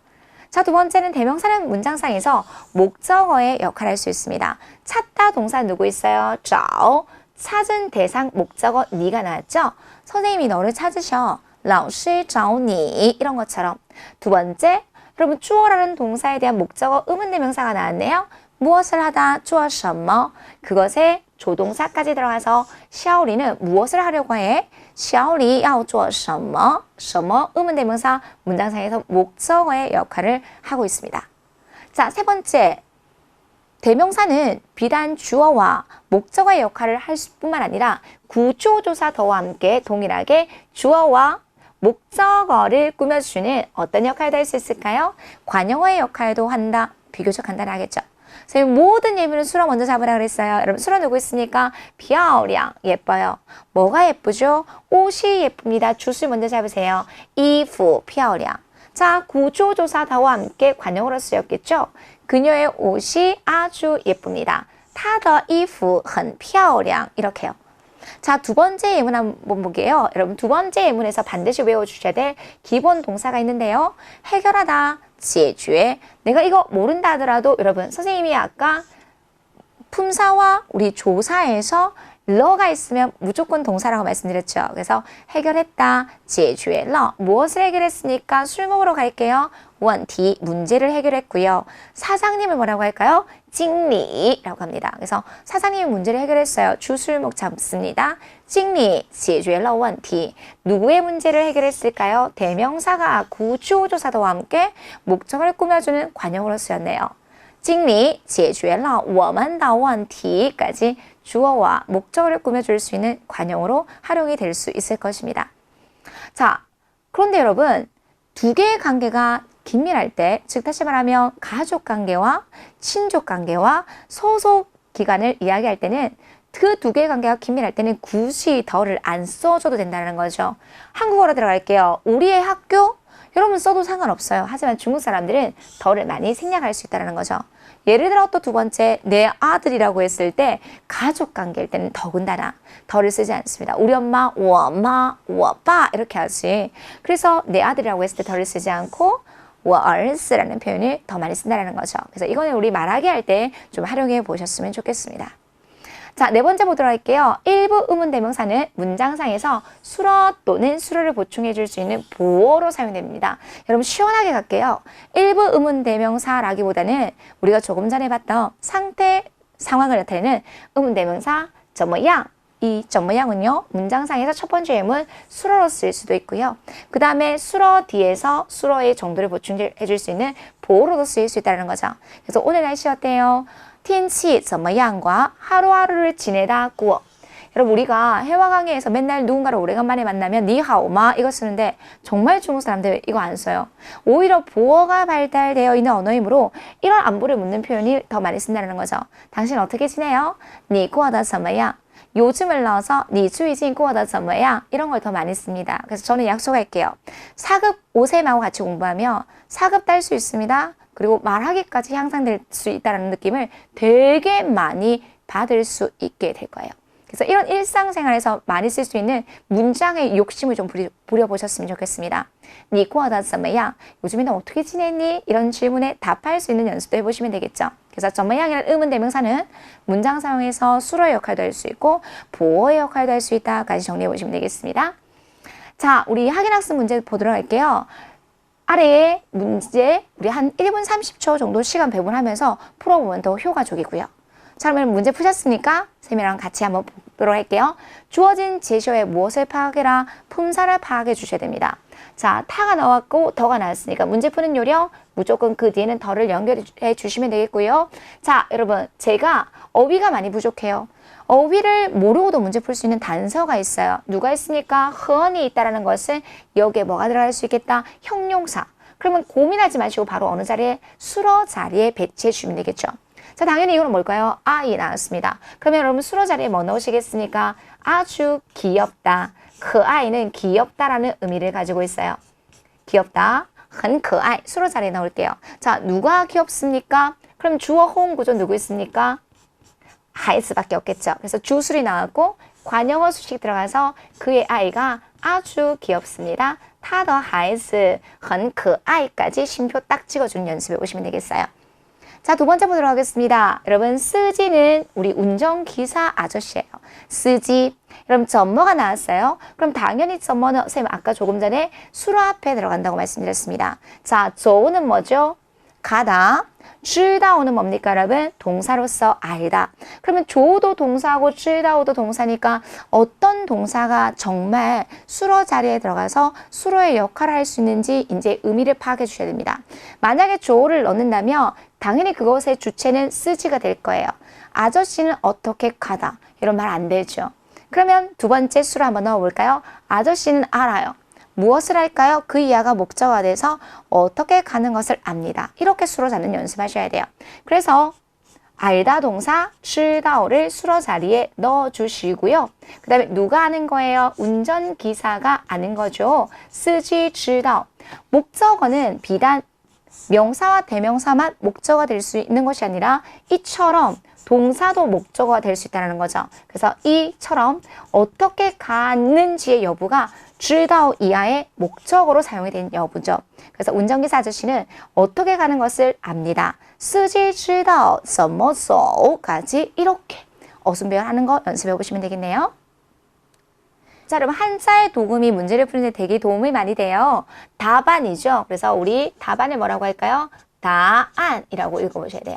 자, 두 번째는 대명사는 문장상에서 목적어의 역할을 할 수 있습니다. 찾다 동사 누구 있어요? 找. 찾은 대상 목적어 네가 나왔죠? 선생님이 너를 찾으셔. 老师找你 이런 것처럼. 두 번째, 여러분 주어라는 동사에 대한 목적어 의문대명사가 나왔네요. 무엇을 하다, 做什么. 그것에 조동사까지 들어가서 샤오리는 무엇을 하려고 해? 小李要做什么? 什么 의문대명사 문장상에서 목적어의 역할을 하고 있습니다. 자, 세 번째. 대명사는 비단 주어와 목적어의 역할을 할 뿐만 아니라 구조조사 더와 함께 동일하게 주어와 목적어를 꾸며주는 어떤 역할도 할 수 있을까요? 관용어의 역할도 한다. 비교적 간단하겠죠. 선생님 모든 예문은 수로 먼저 잡으라 그랬어요. 여러분 수로 누구 있습니까? 漂亮 예뻐요. 뭐가 예쁘죠? 옷이 예쁩니다. 주술 먼저 잡으세요. 衣服漂亮. 자, 구조조사 더와 함께 관용어로 쓰였겠죠? 그녀의 옷이 아주 예쁩니다. 她的衣服很漂亮 이렇게요. 자, 두 번째 예문 한번 볼게요. 여러분 두 번째 예문에서 반드시 외워주셔야 될 기본 동사가 있는데요. 해결하다, 解决. 내가 이거 모른다 하더라도 여러분 선생님이 아까 품사와 우리 조사에서 러가 있으면 무조건 동사라고 말씀드렸죠. 그래서 해결했다, 解决了. 무엇을 해결했으니까 술 먹으러 갈게요. 问题, 문제를 해결했고요. 사장님을 뭐라고 할까요? 经理라고 합니다. 그래서 사장님이 문제를 해결했어요. 주술목 잡습니다. 经理解决了问题. 누구의 문제를 해결했을까요? 대명사가 구조조사도와 함께 목적을 꾸며주는 관용어로 쓰였네요. 经理解决了我们的问题까지 주어와 목적어를 꾸며줄 수 있는 관용어로 활용이 될 수 있을 것입니다. 자, 그런데 여러분 두 개의 관계가 긴밀할 때, 즉 다시 말하면 가족관계와 친족관계와 소속기관을 이야기할 때는 그 두 개의 관계가 긴밀할 때는 굳이 더를 안 써줘도 된다는 거죠. 한국어로 들어갈게요. 우리의 학교, 여러분 써도 상관없어요. 하지만 중국 사람들은 덜을 많이 생략할 수 있다는 거죠. 예를 들어 또 두 번째, 내 아들이라고 했을 때 가족 관계일 때는 더군다나 덜을 쓰지 않습니다. 우리 엄마, 我妈, 我爸 이렇게 하지. 그래서 내 아들이라고 했을 때 덜을 쓰지 않고 我儿子라는 표현을 더 많이 쓴다는 거죠. 그래서 이거는 우리 말하기 할 때 좀 활용해 보셨으면 좋겠습니다. 자, 네 번째 보도록 할게요. 일부 의문 대명사는 문장상에서 수러 또는 수로를 보충해 줄 수 있는 보어로 사용됩니다. 여러분 시원하게 갈게요. 일부 의문 대명사라기보다는 우리가 조금 전에 봤던 상태, 상황을 나타내는 의문 대명사 怎么样 이 怎么样은요 문장상에서 첫 번째 예문 수로로 쓰일 수도 있고요. 그 다음에 수로 뒤에서 수로의 정도를 보충해 줄 수 있는 보어로도 쓰일 수 있다는 거죠. 그래서 오늘 날씨 어때요? 天气怎么样과 하루하루를 지내다 구어. 여러분 우리가 해와 강의에서 맨날 누군가를 오래간만에 만나면 니하오마 이거 쓰는데 정말 중국 사람들 이거 안 써요. 오히려 보어가 발달되어 있는 언어이므로 이런 안부를 묻는 표현이 더 많이 쓴다는 거죠. 당신 어떻게 지내요? 你过得怎么样? 요즘을 넣어서 你最近过得怎么样? 이런 걸 더 많이 씁니다. 그래서 저는 약속할게요. 4급 5셈하고 같이 공부하면 4급 딸 수 있습니다. 그리고 말하기까지 향상될 수 있다는 느낌을 되게 많이 받을 수 있게 될 거예요. 그래서 이런 일상생활에서 많이 쓸 수 있는 문장의 욕심을 좀 부려보셨으면 좋겠습니다. 你过得怎么样? 요즘에는 어떻게 지냈니? 이런 질문에 답할 수 있는 연습도 해보시면 되겠죠. 그래서 怎么样이라는 의문 대명사는 문장 사용에서 수로의 역할도 할 수 있고 보어의 역할도 할 수 있다까지 정리해 보시면 되겠습니다. 자, 우리 확인학습 문제 보도록 할게요. 아래의 문제 우리 한 1분 30초 정도 시간 배분하면서 풀어보면 더 효과적이고요. 자, 그러면 문제 푸셨습니까? 쌤이랑 같이 한번 보도록 할게요. 주어진 제시어에 무엇을 파악해라? 품사를 파악해 주셔야 됩니다. 자, 타가 나왔고 더가 나왔으니까 문제 푸는 요령 무조건 그 뒤에는 더를 연결해 주시면 되겠고요. 자, 여러분 제가 어휘가 많이 부족해요. 어휘를 모르고도 문제 풀 수 있는 단서가 있어요. 누가 있습니까? 허언이 있다는 것은 여기에 뭐가 들어갈 수 있겠다? 형용사. 그러면 고민하지 마시고 바로 어느 자리에 수로 자리에 배치해 주시면 되겠죠. 자, 당연히 이거는 뭘까요? 아이 나왔습니다. 그러면 여러분 수로 자리에 뭐 넣으시겠습니까? 아주 귀엽다. 그 아이는 귀엽다라는 의미를 가지고 있어요. 귀엽다. 很可爱. 수로 자리에 넣을게요. 자, 누가 귀엽습니까? 그럼 주어 호응 구조 누구 있습니까? 孩子밖에 없겠죠. 그래서 주술이 나왔고 관용어 수식 들어가서 그의 아이가 아주 귀엽습니다. 他的孩子很可爱까지 쉼표 딱 찍어주는 연습해 보시면 되겠어요. 자, 두 번째 보도록 하겠습니다. 여러분 쓰지는 우리 운전기사 아저씨예요. 쓰지. 여러분 점머가 나왔어요. 그럼 당연히 점머는 선생님 아까 조금 전에 수로 앞에 들어간다고 말씀드렸습니다. 자, 조는 뭐죠? 가다. 知道는 뭡니까 여러분? 동사로서 알다. 그러면 조도 동사하고 知道도 동사니까 어떤 동사가 정말 수로 자리에 들어가서 수로의 역할을 할 수 있는지 이제 의미를 파악해 주셔야 됩니다. 만약에 조를 넣는다면 당연히 그것의 주체는 쓰지가 될 거예요. 아저씨는 어떻게 가다. 이런 말 안 되죠. 그러면 두 번째 수로 한번 넣어볼까요? 아저씨는 알아요. 무엇을 할까요? 그 이하가 목적어가 돼서 어떻게 가는 것을 압니다. 이렇게 수로 잡는 연습하셔야 돼요. 그래서 알다 동사 知道를 수로 자리에 넣어주시고요. 그 다음에 누가 아는 거예요? 운전기사가 아는 거죠. 쓰지 知道. 목적어는 비단 명사와 대명사만 목적어가 될 수 있는 것이 아니라 이처럼 동사도 목적어가 될 수 있다는 거죠. 그래서 이처럼 어떻게 가는지의 여부가 知道 이하의 목적어로 사용이 된 여부죠. 그래서 운전기사 아저씨는 어떻게 가는 것을 압니다. 司机知道怎么走까지 이렇게 어순배열하는 거 연습해 보시면 되겠네요. 자, 여러분 한자의 도금이 문제를 푸는데 되게 도움이 많이 돼요. 답안이죠. 그래서 우리 답안을 뭐라고 할까요? 다안이라고 읽어보셔야 돼요.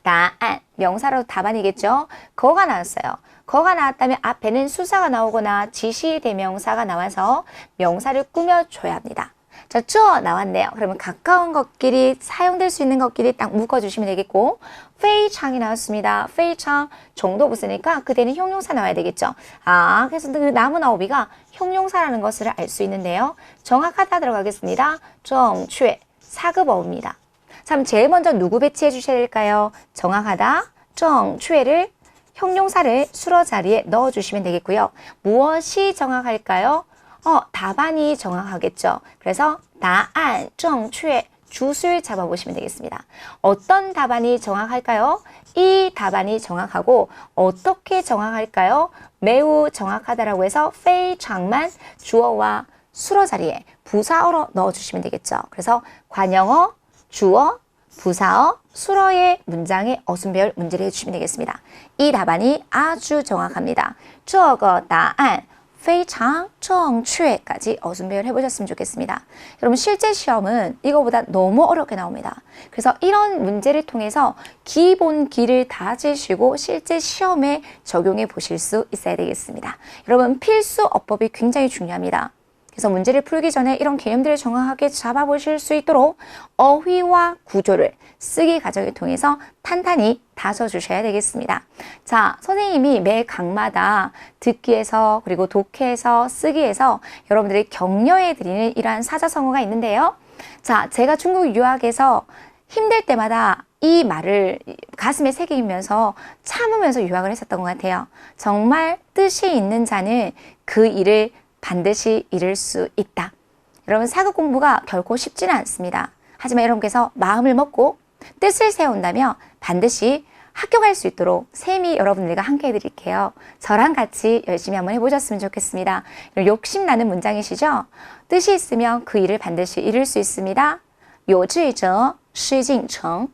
다안, 명사로 답안이겠죠. 거가 나왔어요. 거가 나왔다면 앞에는 수사가 나오거나 지시대명사가 나와서 명사를 꾸며줘야 합니다. 자, 저 나왔네요. 그러면 가까운 것끼리 사용될 수 있는 것끼리 딱 묶어주시면 되겠고 非常이 나왔습니다. 非常 정도 붙으니까 그대는 형용사 나와야 되겠죠. 아, 그래서 그 남은 어휘가 형용사라는 것을 알 수 있는데요. 정확하다 들어가겠습니다. 정确 4급어입니다. 그럼 제일 먼저 누구 배치해 주셔야 될까요? 정확하다, 정确를 형용사를 수로 자리에 넣어주시면 되겠고요. 무엇이 정확할까요? 답안이 정확하겠죠. 그래서 答案正确 주술 잡아보시면 되겠습니다. 어떤 답안이 정확할까요? 이 답안이 정확하고 어떻게 정확할까요? 매우 정확하다라고 해서 非常만 주어와 수어 자리에 부사어로 넣어주시면 되겠죠. 그래서 관형어, 주어, 부사어, 수어의 문장에 어순배열 문제를 해주시면 되겠습니다. 이 답안이 아주 정확합니다. 这个答案非常正确까지 어순배열 해보셨으면 좋겠습니다. 여러분 실제 시험은 이거보다 너무 어렵게 나옵니다. 그래서 이런 문제를 통해서 기본기를 다지시고 실제 시험에 적용해 보실 수 있어야 되겠습니다. 여러분 필수 어법이 굉장히 중요합니다. 그래서 문제를 풀기 전에 이런 개념들을 정확하게 잡아보실 수 있도록 어휘와 구조를 쓰기 과정을 통해서 탄탄히 다져주셔야 되겠습니다. 자, 선생님이 매 강마다 듣기에서 그리고 독해에서 쓰기에서 여러분들이 격려해드리는 이러한 사자성어가 있는데요. 자, 제가 중국 유학에서 힘들 때마다 이 말을 가슴에 새기면서 참으면서 유학을 했었던 것 같아요. 정말 뜻이 있는 자는 그 일을 반드시 이룰 수 있다. 여러분 사급 공부가 결코 쉽지는 않습니다. 하지만 여러분께서 마음을 먹고 뜻을 세운다면 반드시 합격할 수 있도록 쌤이 여러분들과 함께 해드릴게요. 저랑 같이 열심히 한번 해보셨으면 좋겠습니다. 욕심나는 문장이시죠? 뜻이 있으면 그 일을 반드시 이룰 수 있습니다. 有志者事竟成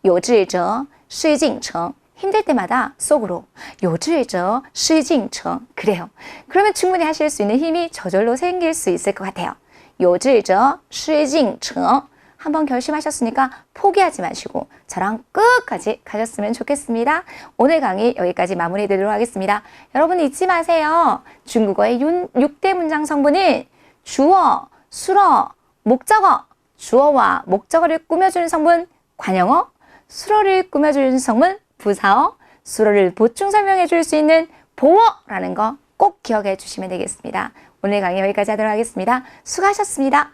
有志者事竟成힘들 때마다 속으로 有志者事竟成 그래요. 그러면 충분히 하실 수 있는 힘이 저절로 생길 수 있을 것 같아요. 有志者事竟成 한번 결심하셨으니까 포기하지 마시고 저랑 끝까지 가셨으면 좋겠습니다. 오늘 강의 여기까지 마무리되도록 하겠습니다. 여러분 잊지 마세요. 중국어의 6대 문장 성분은 주어, 수어, 목적어, 주어와 목적어를 꾸며주는 성분 관형어, 수어를 꾸며주는 성분 부사어, 수어를 보충 설명해 줄 수 있는 보어라는 거 꼭 기억해 주시면 되겠습니다. 오늘 강의 여기까지 하도록 하겠습니다. 수고하셨습니다.